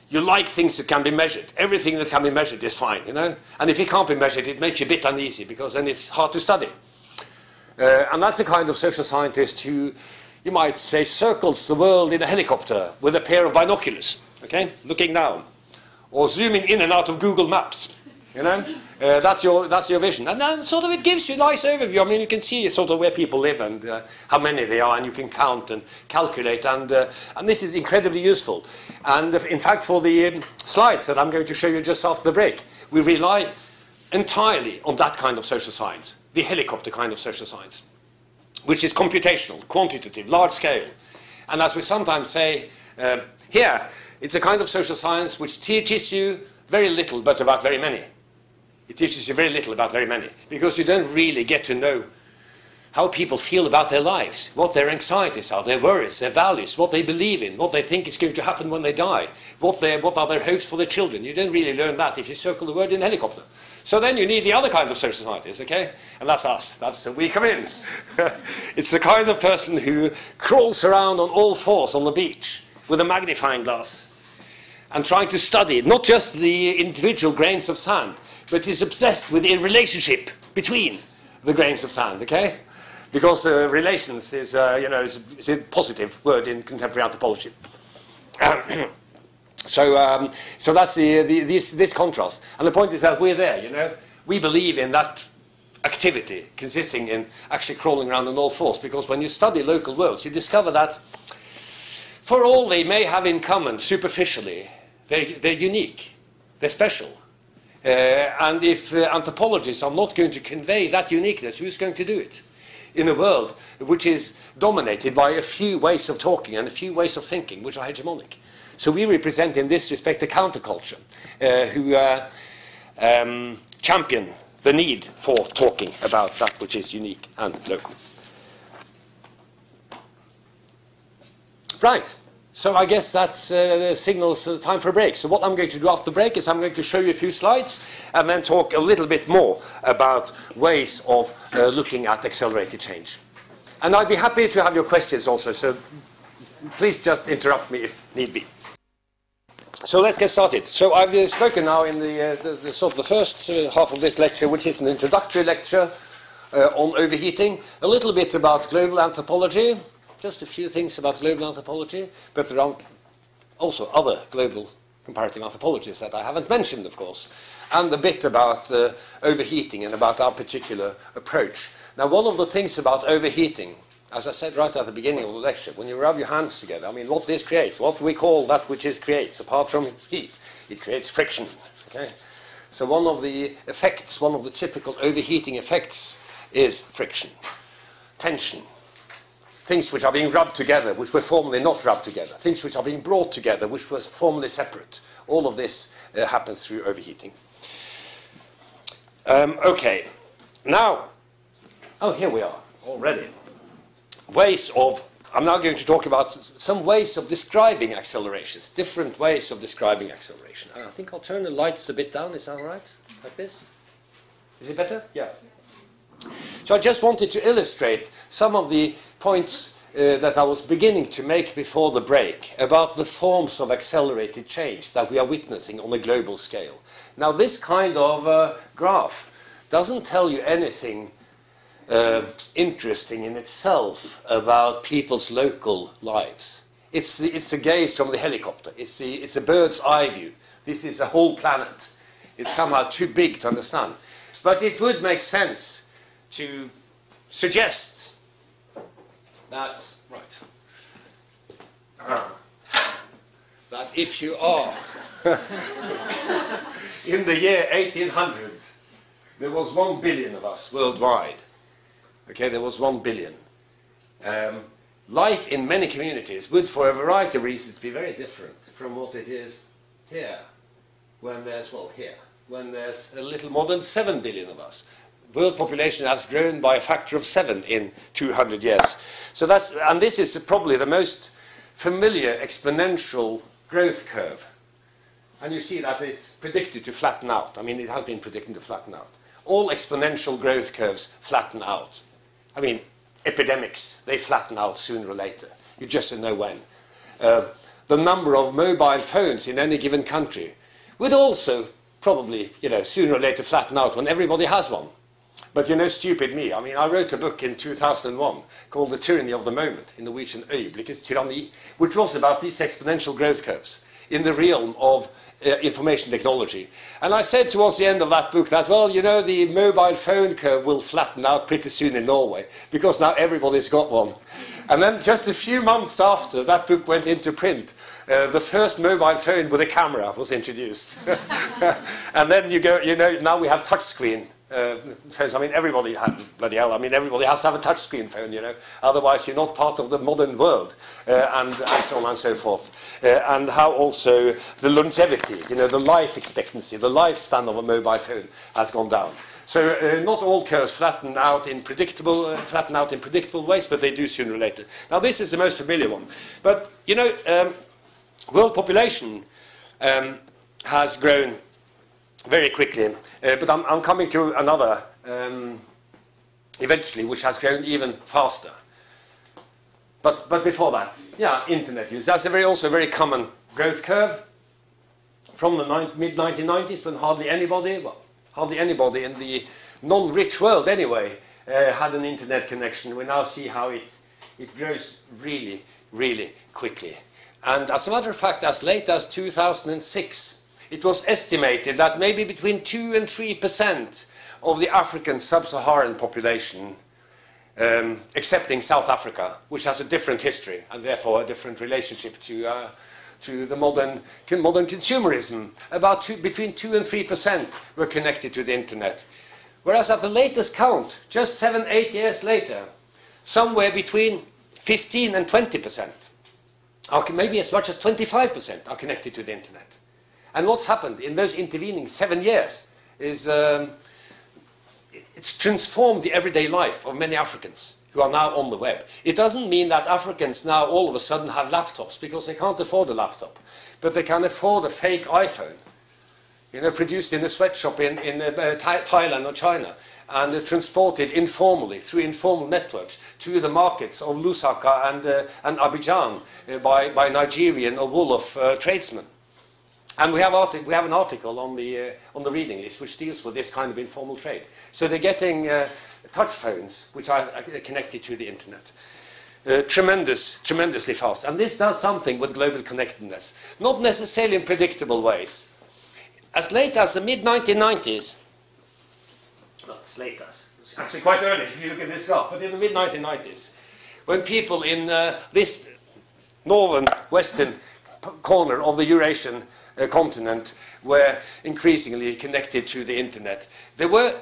You like things that can be measured. Everything that can be measured is fine, you know? And if it can't be measured, it makes you a bit uneasy, because then it's hard to study. And that's a kind of social scientist who, you might say, circles the world in a helicopter with a pair of binoculars, okay, looking down, or zooming in and out of Google Maps, you know. That's your vision, and then sort of it gives you a nice overview. I mean, you can see sort of where people live and how many they are, and you can count and calculate, and this is incredibly useful. And in fact, for the slides that I'm going to show you just after the break, we rely entirely on that kind of social science. The helicopter kind of social science, which is computational, quantitative, large scale. And as we sometimes say here, it's a kind of social science which teaches you very little but about very many. It teaches you very little about very many, because you don't really get to know how people feel about their lives, what their anxieties are, their worries, their values, what they believe in, what they think is going to happen when they die, what are their hopes for their children. You don't really learn that if you circle the word in helicopter. So then you need the other kind of social scientists, okay? And that's us. That's we come in. It's the kind of person who crawls around on all fours on the beach with a magnifying glass and trying to study not just the individual grains of sand, but is obsessed with the relationship between the grains of sand, okay? Because relations is, is a positive word in contemporary anthropology. So that's this contrast. And the point is that we're there, you know. We believe in that activity consisting in actually crawling around on all fours, because when you study local worlds, you discover that for all they may have in common superficially, they're unique, they're special. And if anthropologists are not going to convey that uniqueness, who's going to do it? In a world which is dominated by a few ways of talking and a few ways of thinking, which are hegemonic. So we represent in this respect a counterculture who champion the need for talking about that which is unique and local. Right. So I guess that signals time for a break. So what I'm going to do after the break is I'm going to show you a few slides and then talk a little bit more about ways of looking at accelerated change. And I'd be happy to have your questions also, so please just interrupt me if need be. So let's get started. So I've spoken now in the sort of the first half of this lecture, which is an introductory lecture on overheating, a little bit about global anthropology, just a few things about global anthropology, but there are also other global comparative anthropologies that I haven't mentioned, of course, and a bit about overheating and about our particular approach. Now, one of the things about overheating, as I said right at the beginning of the lecture, when you rub your hands together, I mean, what this creates, what we call that which it creates, apart from heat, it creates friction, okay? So one of the effects, one of the typical overheating effects is friction, tension, things which are being rubbed together, which were formerly not rubbed together, things which are being brought together, which was formerly separate. All of this happens through overheating. Okay, now, oh, here we are already. Ways of, I'm now going to talk about some ways of describing accelerations, different ways of describing acceleration. I think I'll turn the lights a bit down, is that all right? Like this? Is it better? Yeah. So I just wanted to illustrate some of the points that I was beginning to make before the break about the forms of accelerated change that we are witnessing on a global scale. Now, this kind of graph doesn't tell you anything interesting in itself about people's local lives. It's a gaze from the helicopter. It's a bird's eye view. This is a whole planet. It's somehow too big to understand. But it would make sense to suggest that, that if you are in the year 1800, there was 1 billion of us worldwide. Okay, there was 1 billion. Life in many communities would, for a variety of reasons, be very different from what it is here, when there's, well, here, when there's a little more than 7 billion of us. World population has grown by a factor of 7 in 200 years. So that's, and this is probably the most familiar exponential growth curve. And you see that it's predicted to flatten out. I mean, it has been predicted to flatten out. All exponential growth curves flatten out. I mean, epidemics, they flatten out sooner or later. You just don't know when. The number of mobile phones in any given country would also probably, sooner or later flatten out when everybody has one. But stupid me. I mean, I wrote a book in 2001 called The Tyranny of the Moment, in Norwegian Øyeblikket tyranni, which was about these exponential growth curves in the realm of information technology. And I said towards the end of that book that, well, the mobile phone curve will flatten out pretty soon in Norway, because now everybody's got one. And then just a few months after that book went into print, the first mobile phone with a camera was introduced. And then you go, now we have touchscreen phones. I mean, everybody has, bloody hell, I mean, everybody has to have a touchscreen phone, otherwise you're not part of the modern world, and so on and so forth. And how also the longevity, the life expectancy, the lifespan of a mobile phone has gone down. So not all curves flatten out in predictable ways, but they do sooner or later. Now this is the most familiar one. But world population has grown very quickly. But I'm coming to another eventually, which has grown even faster. But before that, internet use. That's also a very common growth curve from the mid-1990s, when hardly anybody in the non-rich world anyway had an internet connection. We now see how it grows really, really quickly. And as a matter of fact, as late as 2006, it was estimated that maybe between 2 and 3% of the African sub-Saharan population, excepting South Africa, which has a different history and therefore a different relationship to the modern consumerism, between 2 and 3% were connected to the internet. Whereas at the latest count, just 7-8 years later, somewhere between 15 and 20%, maybe as much as 25% are connected to the internet. And what's happened in those intervening 7 years is it's transformed the everyday life of many Africans who are now on the web. It doesn't mean that Africans now all of a sudden have laptops, because they can't afford a laptop, but they can afford a fake iPhone, produced in a sweatshop in Thailand or China, and transported informally through informal networks to the markets of Lusaka and Abidjan by Nigerian or Wolof tradesmen. And we have an article on the reading list which deals with this kind of informal trade. So they're getting touch phones which are connected to the internet. Tremendously fast. And this does something with global connectedness. Not necessarily in predictable ways. As late as the mid-1990s, well, as late as, it's actually quite early if you look at this graph, but in the mid-1990s, when people in this northern, western corner of the Eurasian continent were increasingly connected to the internet, there were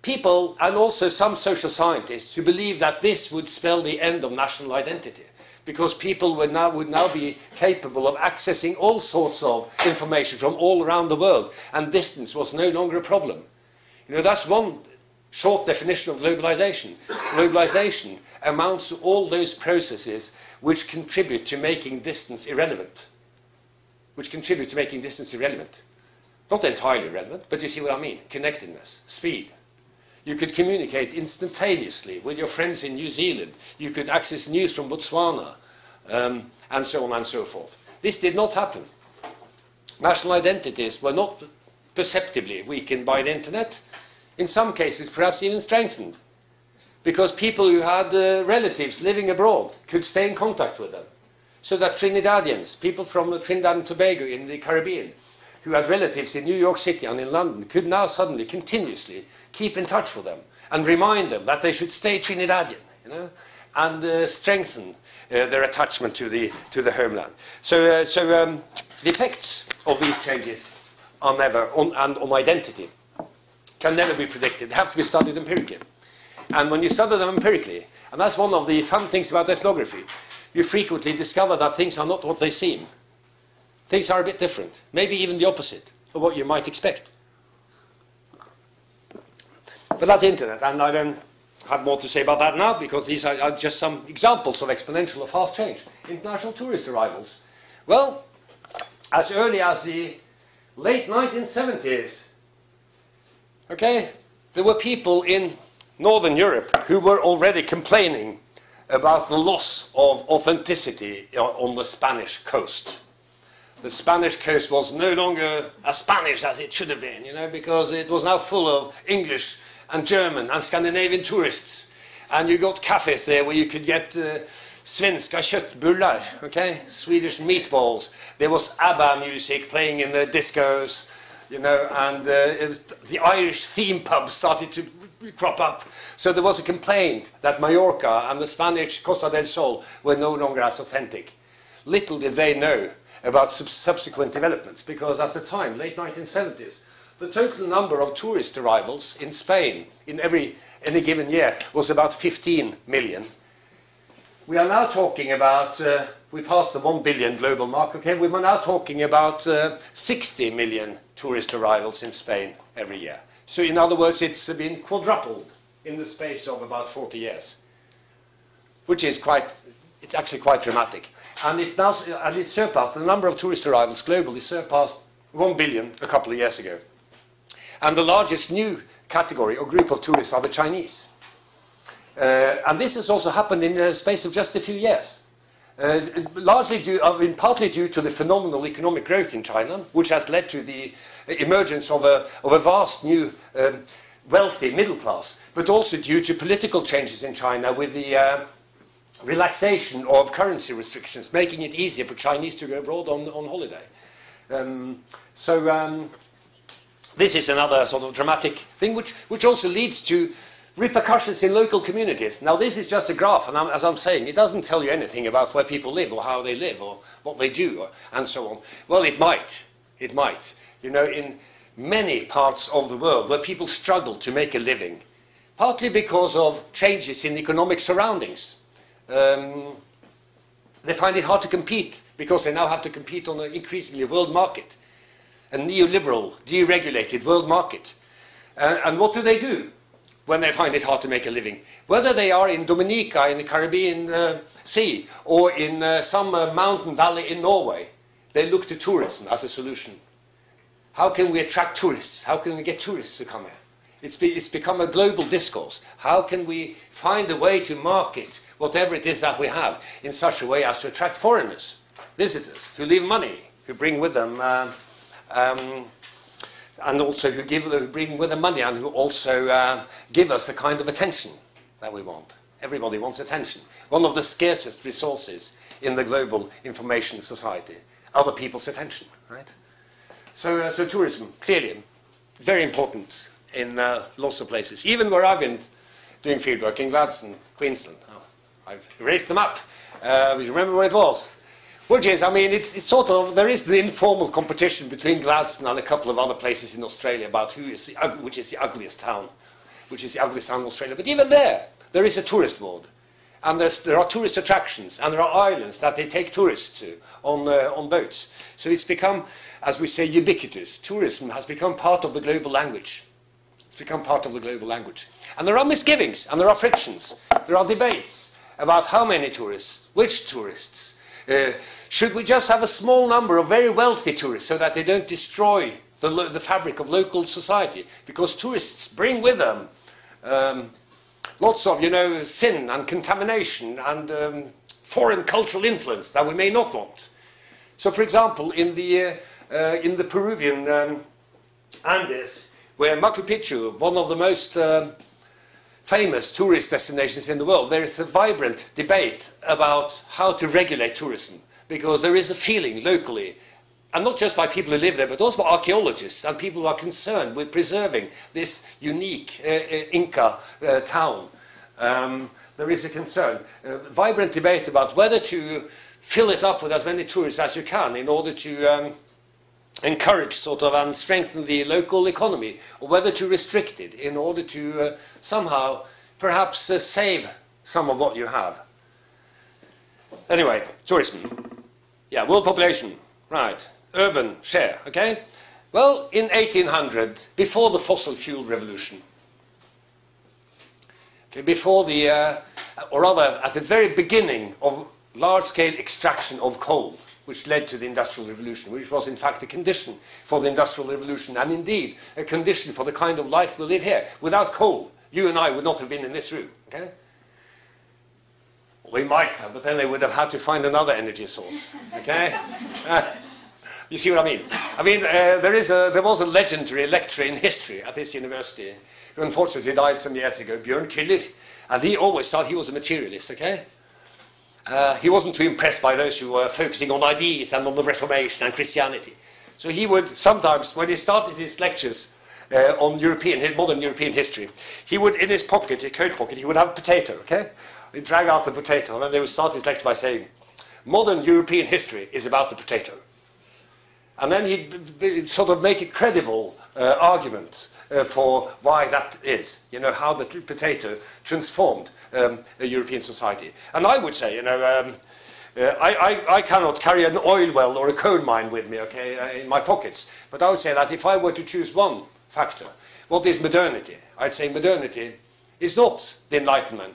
people and also some social scientists who believed that this would spell the end of national identity, because people would now be capable of accessing all sorts of information from all around the world, and distance was no longer a problem. That's one short definition of globalization. Globalization amounts to all those processes which contribute to making distance irrelevant. Not entirely irrelevant, but you see what I mean. Connectedness, speed. You could communicate instantaneously with your friends in New Zealand. You could access news from Botswana, and so on and so forth. This did not happen. National identities were not perceptibly weakened by the internet. In some cases, perhaps even strengthened. because people who had relatives living abroad could stay in contact with them. So that Trinidadians, people from Trinidad and Tobago in the Caribbean, who had relatives in New York City and in London, could now suddenly continuously keep in touch with them and remind them that they should stay Trinidadian, you know, and strengthen their attachment to the homeland. So the effects of these changes are never on identity can never be predicted. They have to be studied empirically. And when you study them empirically, and that's one of the fun things about ethnography, you frequently discover that things are not what they seem. Things are a bit different, maybe even the opposite of what you might expect. But that's internet, and I don't have more to say about that now, because these are just some examples of exponential or fast change. International tourist arrivals. Well, as early as the late 1970s, okay, there were people in Northern Europe who were already complaining about the loss of authenticity on the Spanish coast. The Spanish coast was no longer as Spanish as it should have been, you know, because it was now full of English and German and Scandinavian tourists. And you got cafes there where you could get svenska köttbullar, okay, Swedish meatballs. There was ABBA music playing in the discos, you know, and the Irish theme pubs started to crop up. So there was a complaint that Mallorca and the Spanish Costa del Sol were no longer as authentic. Little did they know about subsequent developments, because at the time, late 1970s, the total number of tourist arrivals in Spain in any given year was about 15 million. We are now talking about, we passed the 1 billion global mark, okay, we are now talking about 60 million tourist arrivals in Spain every year. So in other words, it's been quadrupled in the space of about 40 years, which is it's actually quite dramatic. And it surpassed, the number of tourist arrivals globally surpassed 1 billion a couple of years ago. And the largest new category or group of tourists are the Chinese. And this has also happened in the space of just a few years. Partly due to the phenomenal economic growth in China, which has led to the emergence of a vast new wealthy middle class, but also due to political changes in China with the relaxation of currency restrictions, making it easier for Chinese to go abroad on holiday. This is another sort of dramatic thing, which also leads to repercussions in local communities. Now, this is just a graph, and as I'm saying, it doesn't tell you anything about where people live or how they live or what they do and so on. Well, it might. It might. You know, in many parts of the world where people struggle to make a living, partly because of changes in economic surroundings. They find it hard to compete because they now have to compete on an increasingly world market, a neoliberal, deregulated world market. And what do when they find it hard to make a living? Whether they are in Dominica in the Caribbean Sea or in some mountain valley in Norway, they look to tourism as a solution. How can we attract tourists? How can we get tourists to come here? It's become a global discourse. How can we find a way to market whatever it is that we have in such a way as to attract foreigners, visitors, who leave money, who bring with them and also who bring with them money and who also give us the kind of attention that we want. Everybody wants attention. One of the scarcest resources in the global information society, other people's attention, right? So tourism, clearly, very important in lots of places. Even where I've been doing fieldwork in Gladstone, Queensland. Oh, I've erased them up. We remember where it was. Which is, I mean, it's sort of, there is the informal competition between Gladstone and a couple of other places in Australia about which is the ugliest town in Australia. But even there is a tourist board. And there are tourist attractions, and there are islands that they take tourists to on boats. So it's become, as we say, ubiquitous. Tourism has become part of the global language. It's become part of the global language. And there are misgivings, and there are frictions. There are debates about how many tourists, which tourists. Should we just have a small number of very wealthy tourists so that they don't destroy the fabric of local society? Because tourists bring with them lots of, sin and contamination and foreign cultural influence that we may not want. So, for example, in the Peruvian Andes, where Machu Picchu, one of the most famous tourist destinations in the world, there is a vibrant debate about how to regulate tourism, because there is a feeling locally, and not just by people who live there, but also by archaeologists and people who are concerned with preserving this unique Inca town. There is a concern, vibrant debate about whether to fill it up with as many tourists as you can in order to encourage sort of and strengthen the local economy, or whether to restrict it in order to somehow perhaps save some of what you have. Anyway, tourism. Yeah, world population, right. Urban share, okay? Well, in 1800, before the fossil fuel revolution, okay, before the, or rather at the very beginning of large-scale extraction of coal, which led to the Industrial Revolution, which was in fact a condition for the Industrial Revolution, and indeed a condition for the kind of life we live here. Without coal, you and I would not have been in this room, okay? We might have, but then they would have had to find another energy source, okay? You see what I mean? I mean, there was a legendary lecturer in history at this university who unfortunately died some years ago, Björn Kviller, and he always thought he was a materialist, okay? He wasn't too impressed by those who were focusing on ideas and on the Reformation and Christianity. So he would sometimes, when he started his lectures on modern European history, he would, in his pocket, a coat pocket, he would have a potato, okay? He'd drag out the potato, and then they would start his lecture by saying, modern European history is about the potato. And then he'd sort of make a credible argument for why that is, you know, how the potato transformed a European society. And I would say, you know, I cannot carry an oil well or a coal mine with me, okay, in my pockets. But I would say that if I were to choose one factor, what is modernity? I'd say modernity is not the Enlightenment.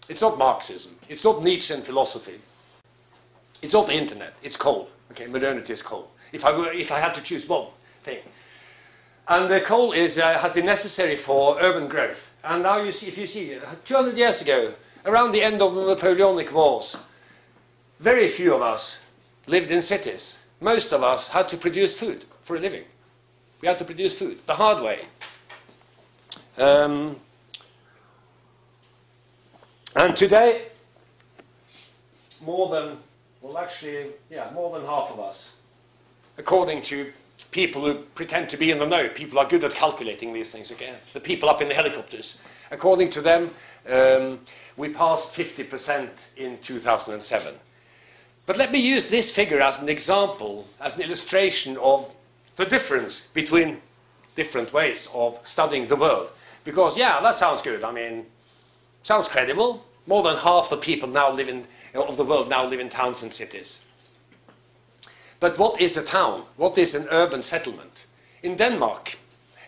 It's not Marxism. It's not Nietzsche and philosophy. It's not the internet. It's coal. Okay, modernity is coal. If I had to choose one thing. And the coal has been necessary for urban growth. And now you see, if you see, 200 years ago, around the end of the Napoleonic Wars, very few of us lived in cities. Most of us had to produce food for a living. We had to produce food the hard way. And today, more than half of us, according to people who pretend to be in the know, people are good at calculating these things, okay? The people up in the helicopters. According to them, we passed 50% in 2007. But let me use this figure as an example, as an illustration of the difference between different ways of studying the world. Because, yeah, that sounds good. I mean, sounds credible. More than half the people now of the world now live in towns and cities. But what is a town? What is an urban settlement? In Denmark,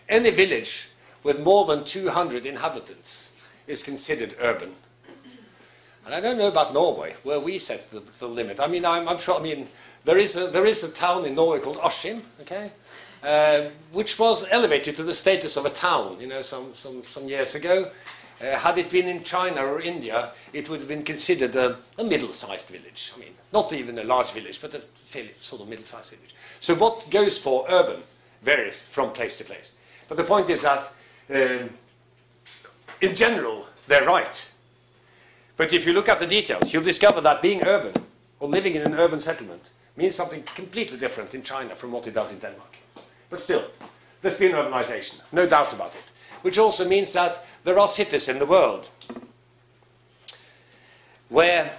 any village with more than 200 inhabitants is considered urban. And I don't know about Norway, where we set the limit. I mean, I'm sure. I mean, there is a town in Norway called Askim, okay, which was elevated to the status of a town, you know, some years ago. Had it been in China or India, it would have been considered a middle-sized village. I mean, not even a large village, but a fairly sort of middle-sized village. So what goes for urban varies from place to place. But the point is that, in general, they're right. But if you look at the details, you'll discover that being urban, or living in an urban settlement, means something completely different in China from what it does in Denmark. But still, there's been urbanization, no doubt about it. Which also means that there are cities in the world where,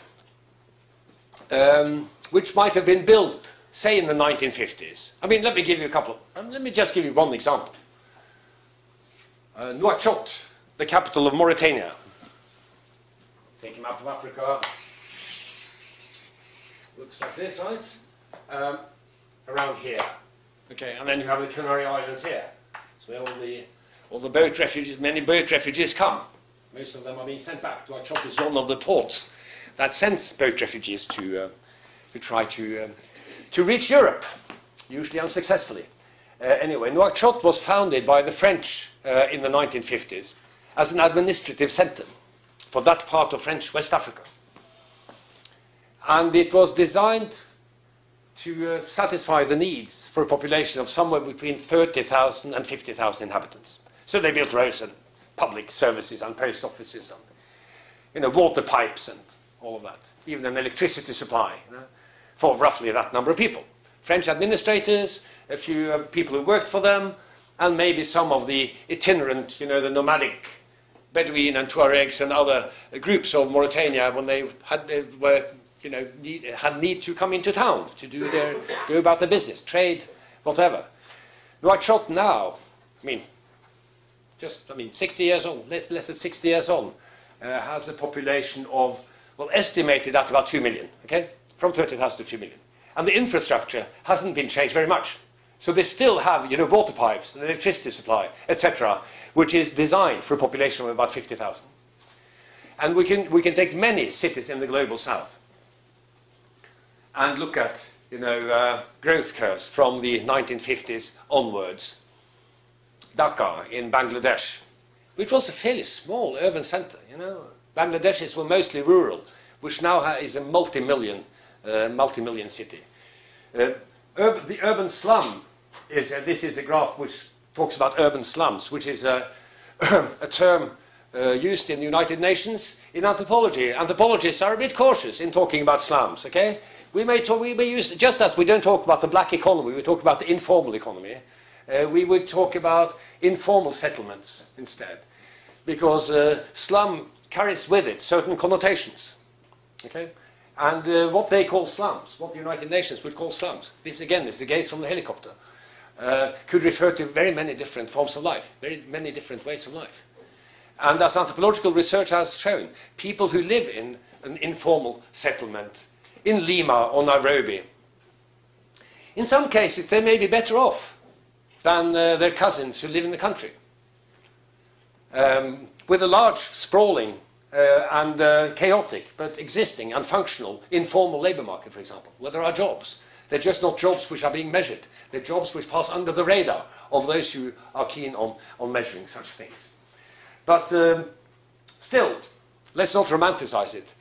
which might have been built, say, in the 1950s. I mean, let me just give you one example. Nouakchott, the capital of Mauritania. Take him out of Africa. Looks like this, right? Around here. Okay, and then you have the Canary Islands here. So all the boat refugees, many boat refugees come. Most of them are being sent back. Nouakchott is one of the ports that sends boat refugees to try to reach Europe, usually unsuccessfully. Anyway, Nouakchott was founded by the French in the 1950s as an administrative center for that part of French West Africa. And it was designed to satisfy the needs for a population of somewhere between 30,000 and 50,000 inhabitants. So they built roads and public services and post offices and, you know, water pipes and all of that. Even an electricity supply, you know, for roughly that number of people. French administrators, a few people who worked for them, and maybe some of the itinerant, you know, the nomadic Bedouin and Tuaregs and other groups of Mauritania when they were, you know, had need to come into town to go about their business, trade, whatever. Nouakchott now, I mean, 60 years on, less than 60 years on, has a population of, well, estimated at about 2 million, okay? From 30,000 to 2 million. And the infrastructure hasn't been changed very much. So they still have, you know, water pipes, an electricity supply, etc., which is designed for a population of about 50,000. And we can take many cities in the global south and look at, you know, growth curves from the 1950s onwards. Dhaka in Bangladesh, which was a fairly small urban center, you know. Bangladeshis were mostly rural, which now is a multi-million city. The urban slum this is a graph which talks about urban slums, which is a term used in the United Nations in anthropology. Anthropologists are a bit cautious in talking about slums, okay? We may use, just as we don't talk about the black economy, we talk about the informal economy. We would talk about informal settlements instead, because slum carries with it certain connotations, okay? And what they call slums, what the United Nations would call slums, this again is a gaze from the helicopter, could refer to very many different forms of life, very many different ways of life. And as anthropological research has shown, people who live in an informal settlement in Lima or Nairobi, in some cases they may be better off than their cousins who live in the country. With a large, sprawling and chaotic, but existing and functional informal labour market, for example, where there are jobs. They're just not jobs which are being measured. They're jobs which pass under the radar of those who are keen on measuring such things. But still, let's not romanticize it.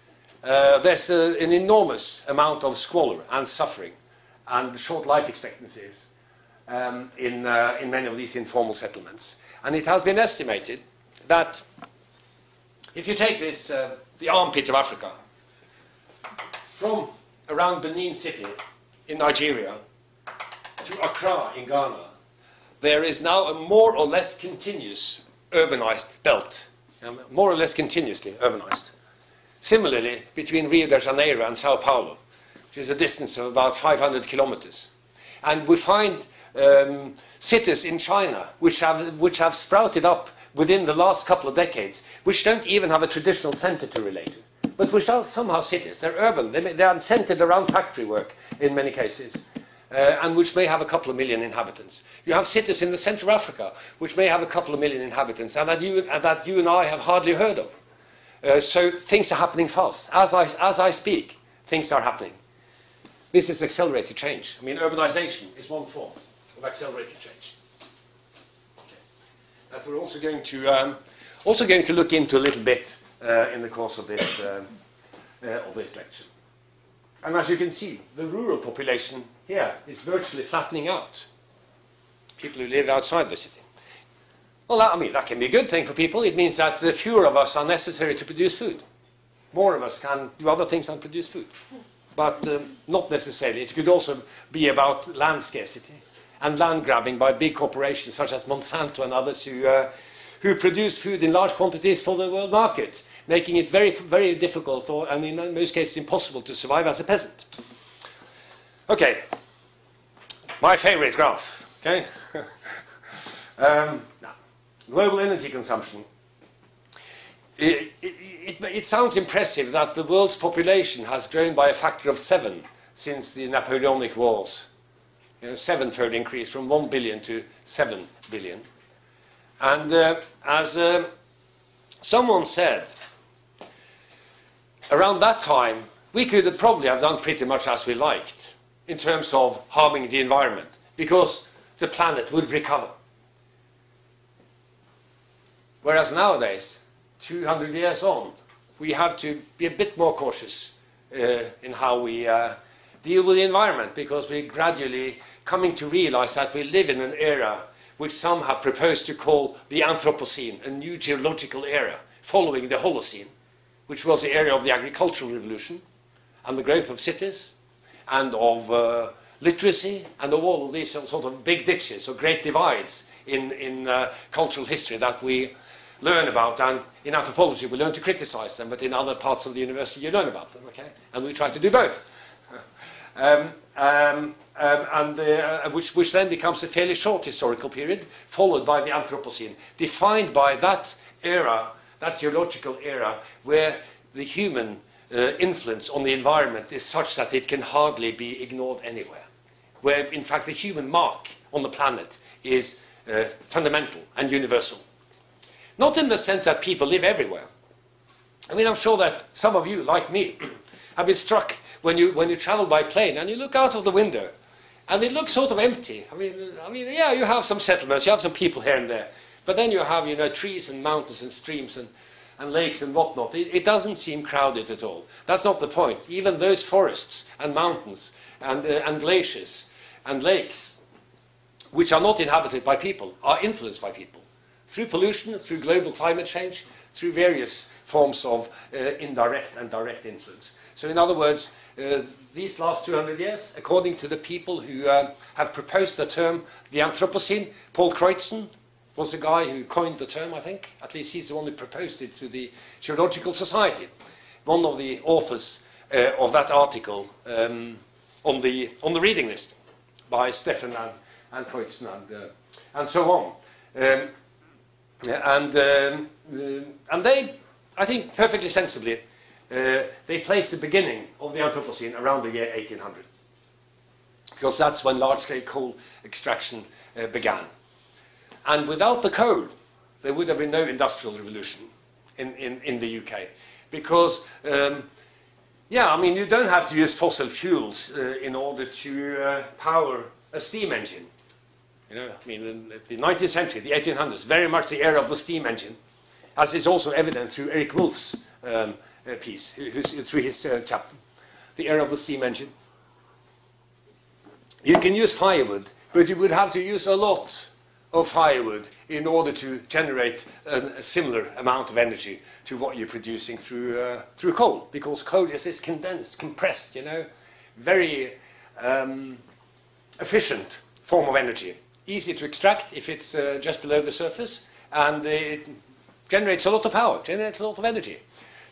There's an enormous amount of squalor and suffering and short life expectancies in many of these informal settlements. And it has been estimated that if you take this, the armpit of Africa, from around Benin City in Nigeria to Accra in Ghana, there is now a more or less continuous urbanized belt, more or less continuously urbanized. Similarly, between Rio de Janeiro and Sao Paulo, which is a distance of about 500 kilometers. And we find cities in China which have sprouted up within the last couple of decades, which don't even have a traditional center to relate to, but which are somehow cities. They're urban. They are centered around factory work in many cases, and which may have a couple of million inhabitants. You have cities in the center of Africa which may have a couple of million inhabitants, and that you and I have hardly heard of. So things are happening fast. As I speak, things are happening. This is accelerated change. I mean, urbanization is one form of accelerated change. Okay. That we're also going to look into a little bit in the course of this lecture. And as you can see, the rural population here is virtually flattening out. People who live outside the city. Well, I mean, that can be a good thing for people. It means that the fewer of us are necessary to produce food. More of us can do other things than produce food. But not necessarily. It could also be about land scarcity and land grabbing by big corporations such as Monsanto and others who produce food in large quantities for the world market, making it very, very difficult, and in most cases impossible, to survive as a peasant. Okay, my favorite graph. Okay, now, global energy consumption. It sounds impressive that the world's population has grown by a factor of 7 since the Napoleonic Wars. You know, 7-fold increase from 1 billion to 7 billion. And as someone said, around that time, we could probably have done pretty much as we liked in terms of harming the environment, because the planet would recover. Whereas nowadays, 200 years on, we have to be a bit more cautious in how we deal with the environment, because we're gradually coming to realize that we live in an era which some have proposed to call the Anthropocene, a new geological era following the Holocene, which was the era of the agricultural revolution and the growth of cities and of literacy and of all of these sort of big ditches or great divides in cultural history that we learn about. And in anthropology we learn to criticize them, but in other parts of the university you learn about them, okay? And we try to do both. Which then becomes a fairly short historical period, followed by the Anthropocene, defined by that era, that geological era, where the human influence on the environment is such that it can hardly be ignored anywhere. Where, in fact, the human mark on the planet is fundamental and universal. Not in the sense that people live everywhere. I mean, I'm sure that some of you, like me, have been struck when you travel by plane and you look out of the window and it looks sort of empty. I mean, yeah, you have some settlements, you have some people here and there, but then you have, you know, trees and mountains and streams and lakes and whatnot. It doesn't seem crowded at all. That's not the point. Even those forests and mountains and glaciers and lakes, which are not inhabited by people, are influenced by people through pollution, through global climate change, through various forms of indirect and direct influence. So in other words, these last 200 years, according to the people who have proposed the term the Anthropocene, Paul Crutzen was the guy who coined the term, I think. At least he's the one who proposed it to the Geological Society. One of the authors of that article on the reading list by Stefan and Crutzen and so on. And they, I think, perfectly sensibly, they placed the beginning of the Anthropocene around the year 1800, because that's when large-scale coal extraction began. And without the coal, there would have been no industrial revolution in the UK, because, yeah, I mean, you don't have to use fossil fuels in order to power a steam engine. You know, I mean, in the 19th century, the 1800s, very much the era of the steam engine, as is also evident through Eric Wolf's piece, through his chapter, the era of the steam engine. You can use firewood, but you would have to use a lot of firewood in order to generate a similar amount of energy to what you're producing through coal, because coal is this condensed, compressed, you know, very efficient form of energy. Easy to extract if it's just below the surface, and it generates a lot of power, generates a lot of energy.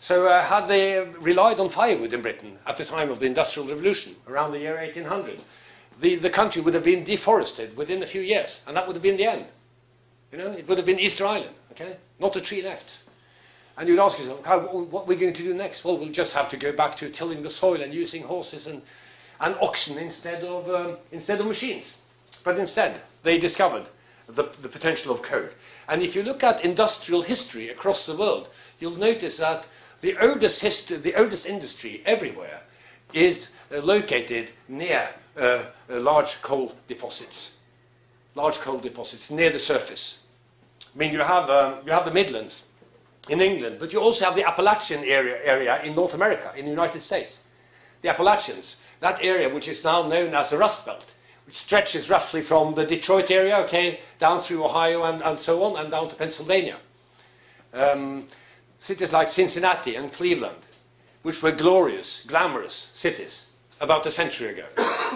So had they relied on firewood in Britain at the time of the Industrial Revolution, around the year 1800, the country would have been deforested within a few years, and that would have been the end. You know, it would have been Easter Island, okay? Not a tree left. And you'd ask yourself, what are we going to do next? Well, we'll just have to go back to tilling the soil and using horses and oxen instead of machines. But instead, they discovered the potential of coal. And if you look at industrial history across the world, you'll notice that the oldest industry everywhere is located near large coal deposits. Large coal deposits near the surface. I mean, you have the Midlands in England, but you also have the Appalachian area in North America, in the United States. The Appalachians, that area which is now known as the Rust Belt, which stretches roughly from the Detroit area, okay, down through Ohio and so on, and down to Pennsylvania. Cities like Cincinnati and Cleveland, which were glorious, glamorous cities about a century ago.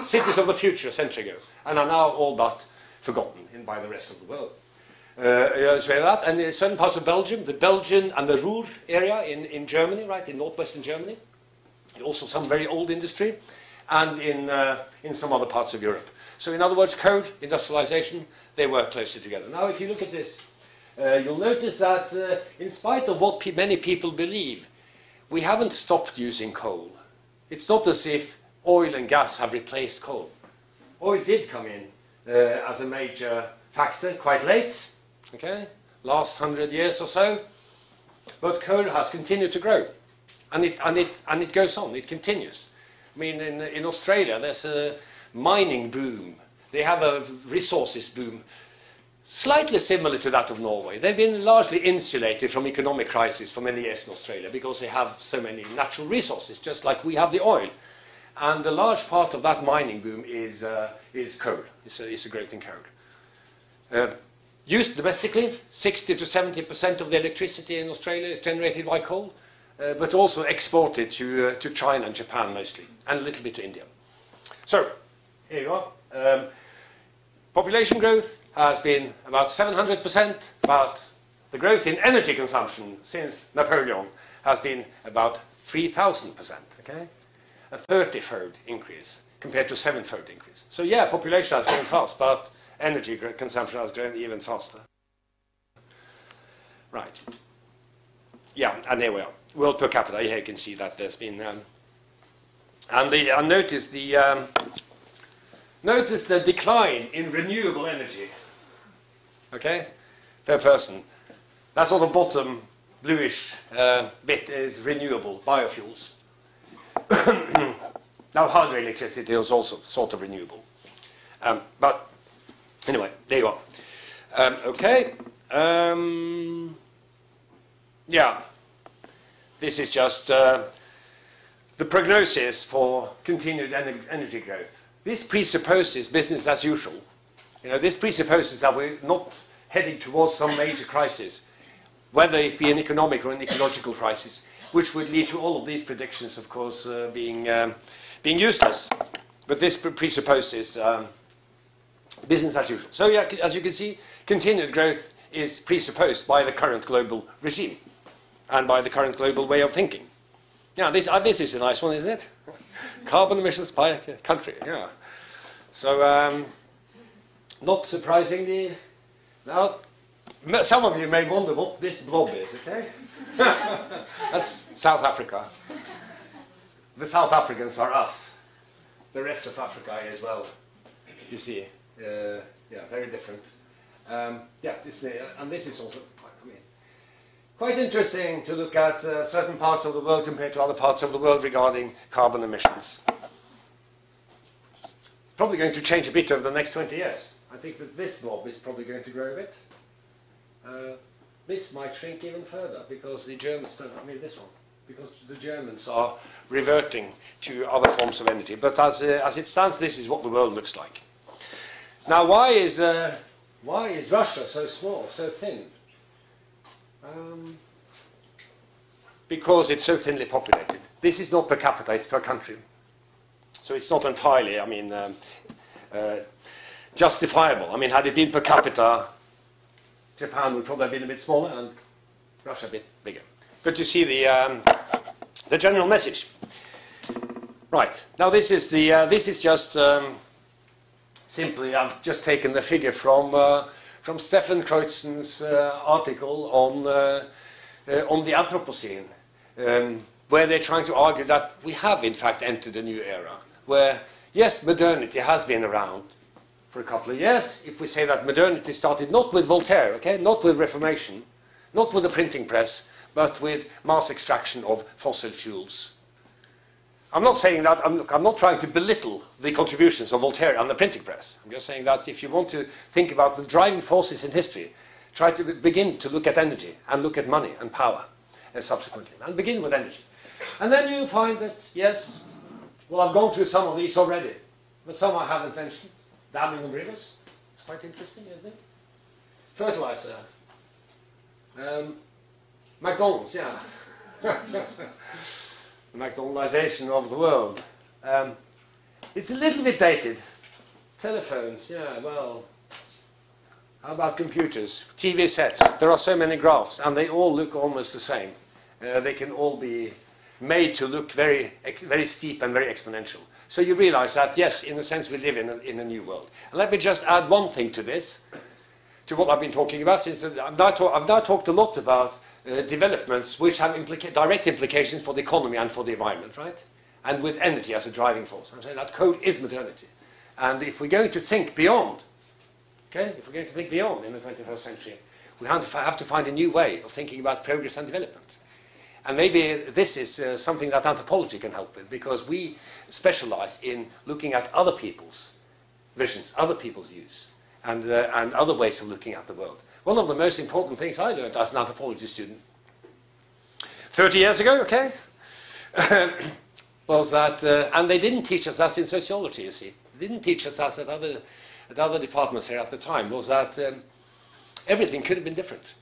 Cities of the future a century ago, and are now all but forgotten by the rest of the world. And in certain parts of Belgium, the Belgian and the Ruhr area in Germany, right, in northwestern Germany, also some very old industry, and in some other parts of Europe. So in other words, coal, industrialization, they work closely together. Now if you look at this, you'll notice that in spite of what many people believe, we haven't stopped using coal. It's not as if oil and gas have replaced coal. Oil did come in as a major factor quite late, okay, last 100 years or so, but coal has continued to grow, and it goes on, it continues. I mean, in Australia, there's a mining boom. They have a resources boom, slightly similar to that of Norway. They've been largely insulated from economic crisis for many years in Australia because they have so many natural resources, just like we have the oil. And a large part of that mining boom is coal. It's a growth in coal. Used domestically, 60 to 70% of the electricity in Australia is generated by coal, but also exported to China and Japan mostly, and a little bit to India. So, here you are. Population growth has been about 700%, but the growth in energy consumption since Napoleon has been about 3,000%, okay? A 30-fold increase compared to 7-fold increase. So yeah, population has grown fast, but energy consumption has grown even faster. Right. Yeah, and there we are. World per capita, here you can see that there's been... and notice the decline in renewable energy, okay, per person. That's on the bottom bluish bit is renewable biofuels. Now hydroelectricity is also sort of renewable. But anyway, there you are. Okay. Yeah. This is just the prognosis for continued energy growth. This presupposes business as usual. You know, this presupposes that we're not heading towards some major crisis, whether it be an economic or an ecological crisis, which would lead to all of these predictions, of course, being useless. But this presupposes business as usual. So, yeah, as you can see, continued growth is presupposed by the current global regime and by the current global way of thinking. Yeah, this is a nice one, isn't it? Carbon emissions by country, yeah. So, not surprisingly, now, some of you may wonder what this blob is, okay? That's South Africa. The South Africans are us. The rest of Africa as well, you see. Yeah, very different. Yeah, and this is also, I mean, quite interesting to look at certain parts of the world compared to other parts of the world regarding carbon emissions. Probably going to change a bit over the next 20 years. I think that this blob is probably going to grow a bit. This might shrink even further because the Germans don't, I mean this one, because the Germans are reverting to other forms of energy. But as it stands, this is what the world looks like. Now, why is Russia so small, so thin? Because it's so thinly populated. This is not per capita, it's per country. So it's not entirely, I mean, justifiable. I mean, had it been per capita, Japan would probably have been a bit smaller and Russia a bit bigger. But you see the general message. Right. Now this is just simply, I've just taken the figure from Stefan Kreuzen's article on the Anthropocene, where they're trying to argue that we have in fact entered a new era, where yes, modernity has been around for a couple of years. If we say that modernity started not with Voltaire, okay, not with Reformation, not with the printing press, but with mass extraction of fossil fuels. I'm not saying that, I'm not trying to belittle the contributions of Voltaire and the printing press. I'm just saying that if you want to think about the driving forces in history, try to begin to look at energy and look at money and power subsequently, and begin with energy. And then you find that, yes, well, I've gone through some of these already, but some I haven't mentioned. Damming of rivers, it's quite interesting, isn't it? Fertilizer. McDonalds, yeah. The McDonaldization of the world. It's a little bit dated. Telephones, yeah, well, how about computers? TV sets, there are so many graphs, and they all look almost the same. They can all be made to look very, very steep and very exponential. So you realize that, yes, in a sense, we live in a new world. And let me just add one thing to this, to what I've been talking about, since I've now talked a lot about developments which have direct implications for the economy and for the environment, right? And with energy as a driving force. I'm saying that code is modernity. And if we're going to think beyond, okay, if we're going to think beyond in the 21st century, we have to find a new way of thinking about progress and development. And maybe this is something that anthropology can help with, because we specialize in looking at other people's visions, other people's views, and other ways of looking at the world. One of the most important things I learned as an anthropology student 30 years ago, okay, was that, and they didn't teach us that in sociology, you see. They didn't teach us that at at other departments here at the time was that everything could have been different.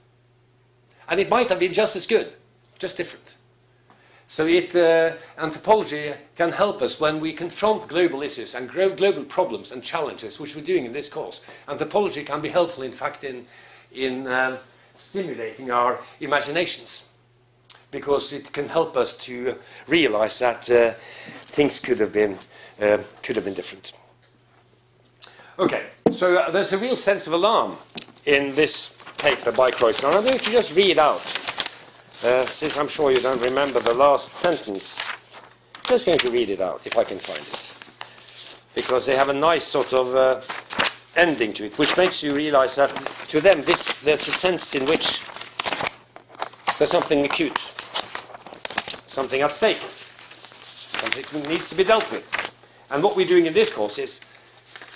And it might have been just as good, just different. So anthropology can help us when we confront global issues and global problems and challenges, which we're doing in this course. Anthropology can be helpful, in fact, in stimulating our imaginations, because it can help us to realize that things could have been different. Okay, so there's a real sense of alarm in this paper by Kreuzner. I'm going to just read out, since I'm sure you don't remember the last sentence. I'm just going to read it out, if I can find it, because they have a nice sort of ending to it, which makes you realize that to them there's a sense in which there's something acute, something at stake, something needs to be dealt with. And what we're doing in this course is,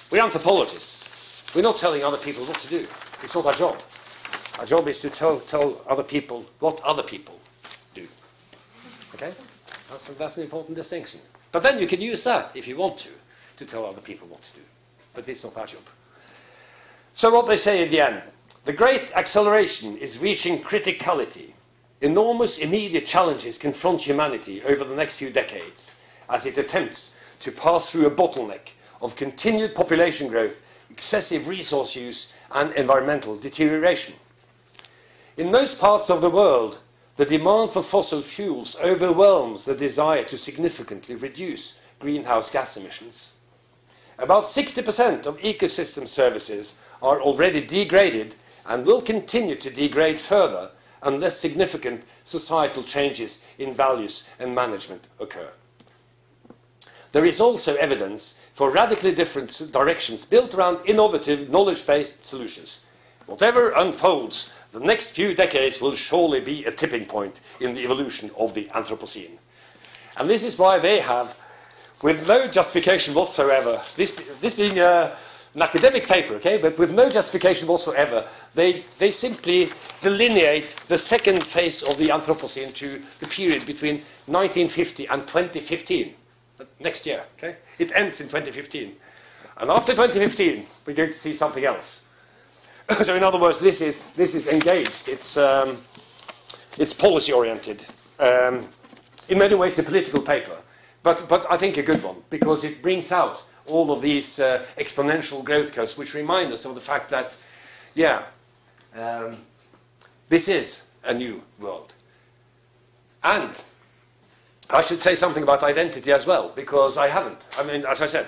we're anthropologists. We're not telling other people what to do. It's not our job. Our job is to tell other people what other people do. Okay? That's an important distinction. But then you can use that, if you want to tell other people what to do. But it's not our job. So what they say at the end, the great acceleration is reaching criticality. Enormous immediate challenges confront humanity over the next few decades as it attempts to pass through a bottleneck of continued population growth, excessive resource use, and environmental deterioration. In most parts of the world, the demand for fossil fuels overwhelms the desire to significantly reduce greenhouse gas emissions. About 60% of ecosystem services are already degraded and will continue to degrade further unless significant societal changes in values and management occur. There is also evidence for radically different directions built around innovative, knowledge-based solutions. Whatever unfolds, the next few decades will surely be a tipping point in the evolution of the Anthropocene. And this is why they have, with no justification whatsoever, this being an academic paper, okay, but with no justification whatsoever, they simply delineate the second phase of the Anthropocene to the period between 1950 and 2015. Next year, okay? It ends in 2015. And after 2015, we're going to see something else. So in other words, this is engaged. It's policy-oriented. In many ways, a political paper. But I think a good one, because it brings out all of these exponential growth curves, which remind us of the fact that, this is a new world. And I should say something about identity as well, because I haven't. I mean, as I said,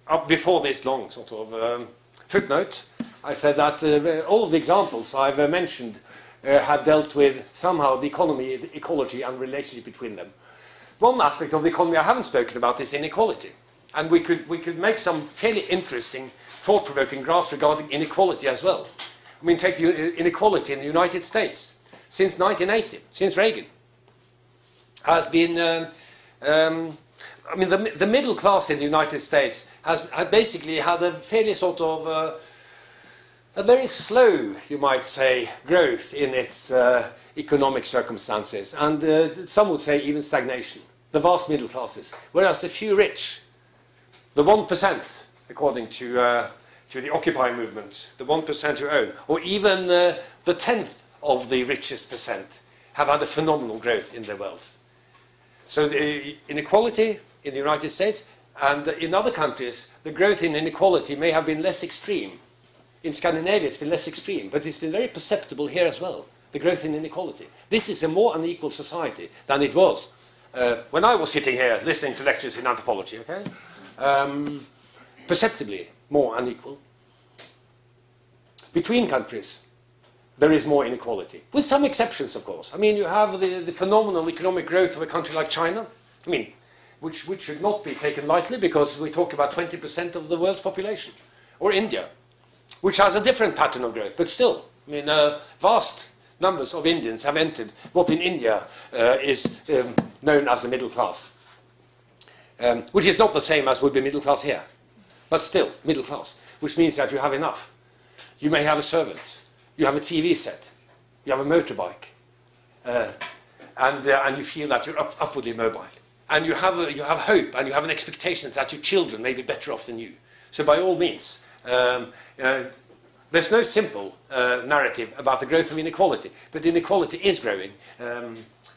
up before this long sort of footnote, I said that all of the examples I've mentioned have dealt with somehow the economy, the ecology, and relationship between them. One aspect of the economy I haven't spoken about is inequality. And we could make some fairly interesting, thought-provoking graphs regarding inequality as well. I mean, take the inequality in the United States. Since 1980, since Reagan, has been, I mean, the middle class in the United States has basically had a fairly sort of, a very slow, you might say, growth in its economic circumstances, and some would say even stagnation, the vast middle classes, whereas the few rich, the 1%, according to the Occupy movement, the 1% who own, or even the 10th of the richest percent, have had a phenomenal growth in their wealth. So the inequality in the United States and in other countries, the growth in inequality may have been less extreme. In Scandinavia, it's been less extreme, but it's been very perceptible here as well, the growth in inequality. This is a more unequal society than it was when I was sitting here listening to lectures in anthropology, okay? Perceptibly more unequal. Between countries, there is more inequality, with some exceptions, of course. I mean, you have the phenomenal economic growth of a country like China, I mean, which should not be taken lightly, because we talk about 20% of the world's population. Or India, which has a different pattern of growth, but still, I mean, vast numbers of Indians have entered what in India is known as the middle class, which is not the same as would be middle class here, but still middle class, which means that you have enough. You may have a servant, you have a TV set, you have a motorbike, and you feel that you're upwardly mobile. And you have hope, and you have an expectation that your children may be better off than you. So by all means, there's no simple narrative about the growth of inequality, but inequality is growing,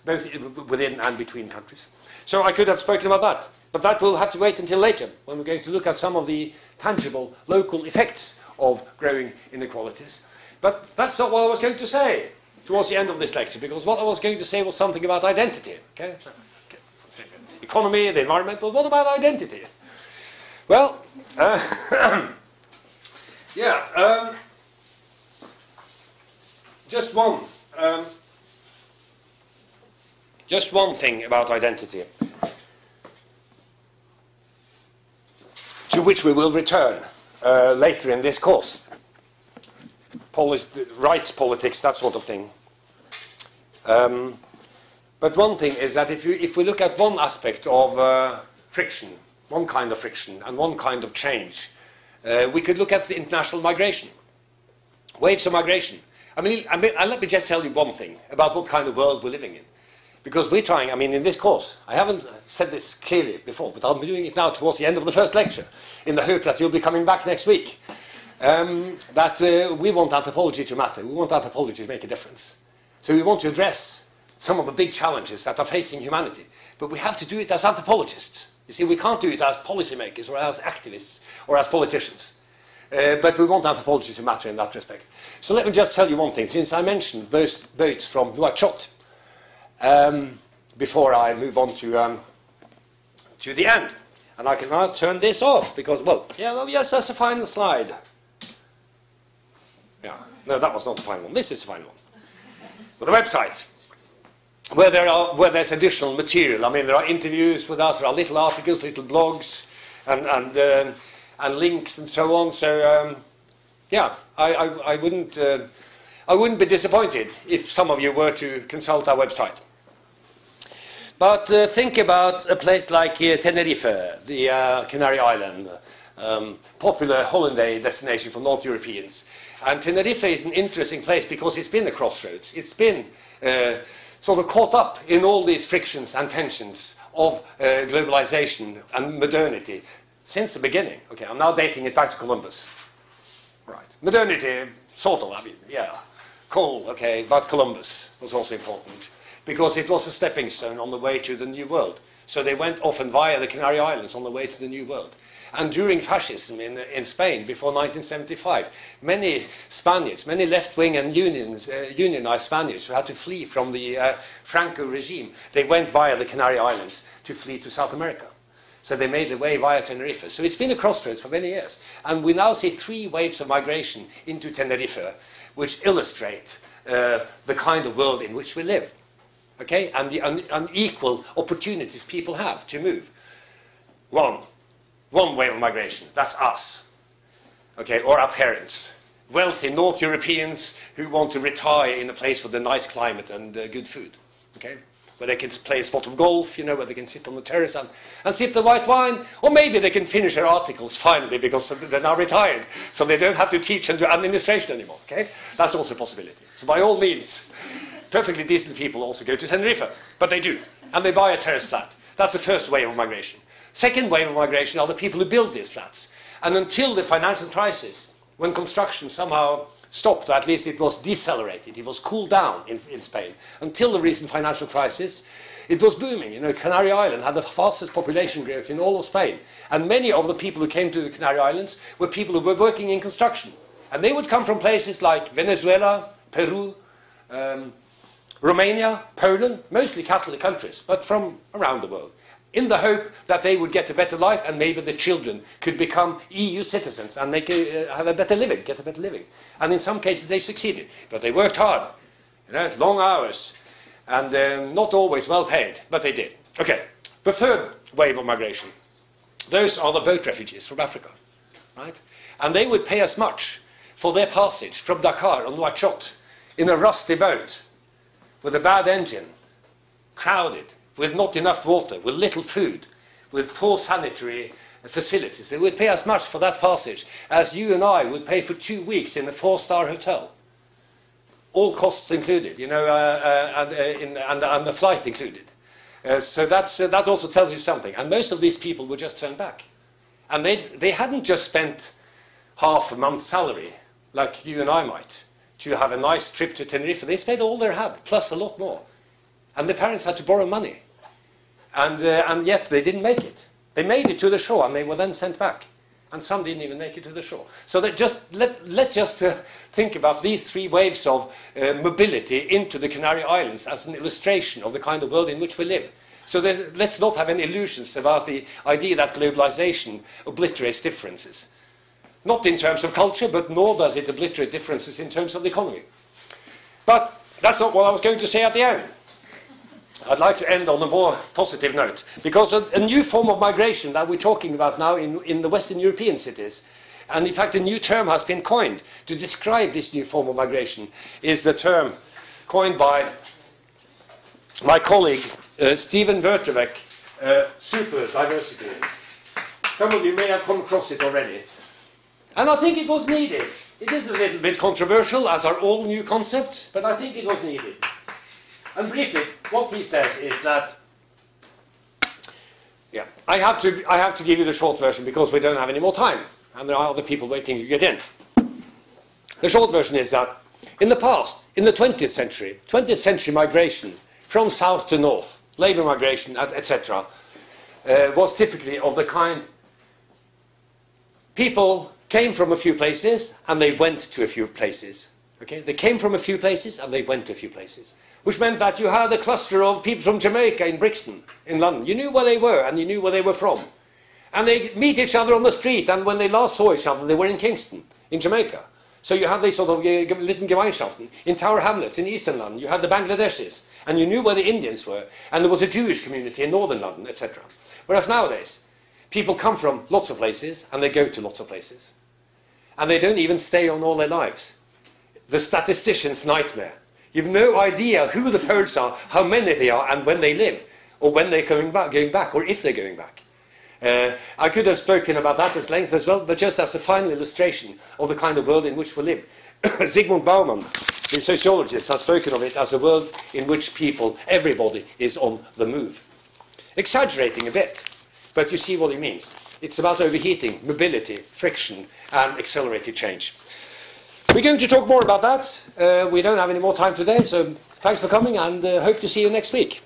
both within and between countries. So I could have spoken about that, but that will have to wait until later, when we're going to look at some of the tangible local effects of growing inequalities. But that's not what I was going to say towards the end of this lecture, because what I was going to say was something about identity. Okay? Economy, the environment, but what about identity? Well, just one thing about identity, to which we will return later in this course. Rights politics, that sort of thing. But one thing is that if we look at one aspect of friction, one kind of friction and one kind of change, we could look at the international migration, waves of migration. I mean, let me just tell you one thing about what kind of world we're living in. Because we're trying, I mean, in this course, I haven't said this clearly before, but I'll be doing it now towards the end of the first lecture, in the hope that you'll be coming back next week. We want anthropology to matter. We want anthropology to make a difference. So we want to address some of the big challenges that are facing humanity. But we have to do it as anthropologists. You see, we can't do it as policymakers or as activists or as politicians. But we want anthropology to matter in that respect. So let me just tell you one thing. Since I mentioned those boats from Nouakchott, before I move on to the end. And I can now turn this off because, yes, that's the final slide. Yeah, no, that was not the final one. This is the final one. But the website, where there's additional material. I mean, there are interviews with us, there are little articles, little blogs, and links and so on. So, I wouldn't be disappointed if some of you were to consult our website. But think about a place like Tenerife, the Canary Island, popular holiday destination for North Europeans. And Tenerife is an interesting place because it's been a crossroads. It's been sort of caught up in all these frictions and tensions of globalization and modernity since the beginning. Okay, I'm now dating it back to Columbus. Right. Modernity, sort of, I mean, yeah. Cool, okay, but Columbus was also important, because it was a stepping stone on the way to the New World. So they went often via the Canary Islands on the way to the New World. And during fascism in Spain, before 1975, many Spaniards, many left-wing and unionized Spaniards who had to flee from the Franco regime, they went via the Canary Islands to flee to South America. So they made their way via Tenerife. So it's been a crossroads for many years. And we now see 3 waves of migration into Tenerife, which illustrate the kind of world in which we live. Okay, and the unequal opportunities people have to move. One wave of migration, that's us, okay, or our parents. Wealthy North Europeans who want to retire in a place with a nice climate and good food, okay, where they can play a spot of golf, you know, where they can sit on the terrace and sip the white wine, or maybe they can finish their articles finally because they're now retired, so they don't have to teach and do administration anymore, okay? That's also a possibility. So by all means, perfectly decent people also go to Tenerife, but they do, and they buy a terrace flat. That's the first wave of migration. Second wave of migration are the people who build these flats. And until the financial crisis, when construction somehow stopped, or at least it was decelerated, it was cooled down in Spain, until the recent financial crisis, it was booming. You know, Canary Island had the fastest population growth in all of Spain. And many of the people who came to the Canary Islands were people who were working in construction. And they would come from places like Venezuela, Peru, Romania, Poland, mostly Catholic countries, but from around the world, in the hope that they would get a better life and maybe the children could become EU citizens and have a better living, get a better living. And in some cases they succeeded, but they worked hard, you know, long hours, and not always well paid, but they did. Okay, the third wave of migration, those are the boat refugees from Africa, right? And they would pay as much for their passage from Dakar or Nouakchott in a rusty boat with a bad engine, crowded, with not enough water, with little food, with poor sanitary facilities. They would pay as much for that passage as you and I would pay for 2 weeks in a 4-star hotel. All costs included, you know, and the flight included. So that also tells you something. And most of these people would just turn back. And they hadn't just spent half a month's salary, like you and I might, to have a nice trip to Tenerife. They spent all they had, plus a lot more. And the parents had to borrow money. And yet they didn't make it. They made it to the shore, and they were then sent back. And some didn't even make it to the shore. So let's just think about these three waves of mobility into the Canary Islands as an illustration of the kind of world in which we live. So let's not have any illusions about the idea that globalization obliterates differences. Not in terms of culture, but nor does it obliterate differences in terms of the economy. But that's not what I was going to say at the end. I'd like to end on a more positive note, because a new form of migration that we're talking about now in the Western European cities, and in fact a new term has been coined to describe this new form of migration, is the term coined by my colleague Steven Wertevek, super diversity. Some of you may have come across it already. And I think it was needed. It is a little bit controversial, as are all new concepts, but I think it was needed. And briefly, what he says is that, yeah, I have to give you the short version because we don't have any more time, and there are other people waiting to get in. The short version is that in the past, in the 20th century migration from south to north, labour migration, etc., was typically of the kind people came from a few places and they went to a few places. Okay? They came from a few places and they went to a few places. Which meant that you had a cluster of people from Jamaica in Brixton, in London. You knew where they were and you knew where they were from. And they meet each other on the street, and when they last saw each other, they were in Kingston, in Jamaica. So you had these sort of little Gemeinschaften. In Tower Hamlets, in eastern London, you had the Bangladeshis, and you knew where the Indians were, and there was a Jewish community in northern London, etc. Whereas nowadays, people come from lots of places, and they go to lots of places. And they don't even stay on all their lives. The statistician's nightmare. You've no idea who the Poles are, how many they are, and when they live, or when they're going back, or if they're going back. I could have spoken about that at length as well, but just as a final illustration of the kind of world in which we live. Zygmunt Bauman, the sociologist, has spoken of it as a world in which people, everybody, is on the move. Exaggerating a bit, but you see what he means. It's about overheating, mobility, friction, and accelerated change. We're going to talk more about that. We don't have any more time today, so thanks for coming, and hope to see you next week.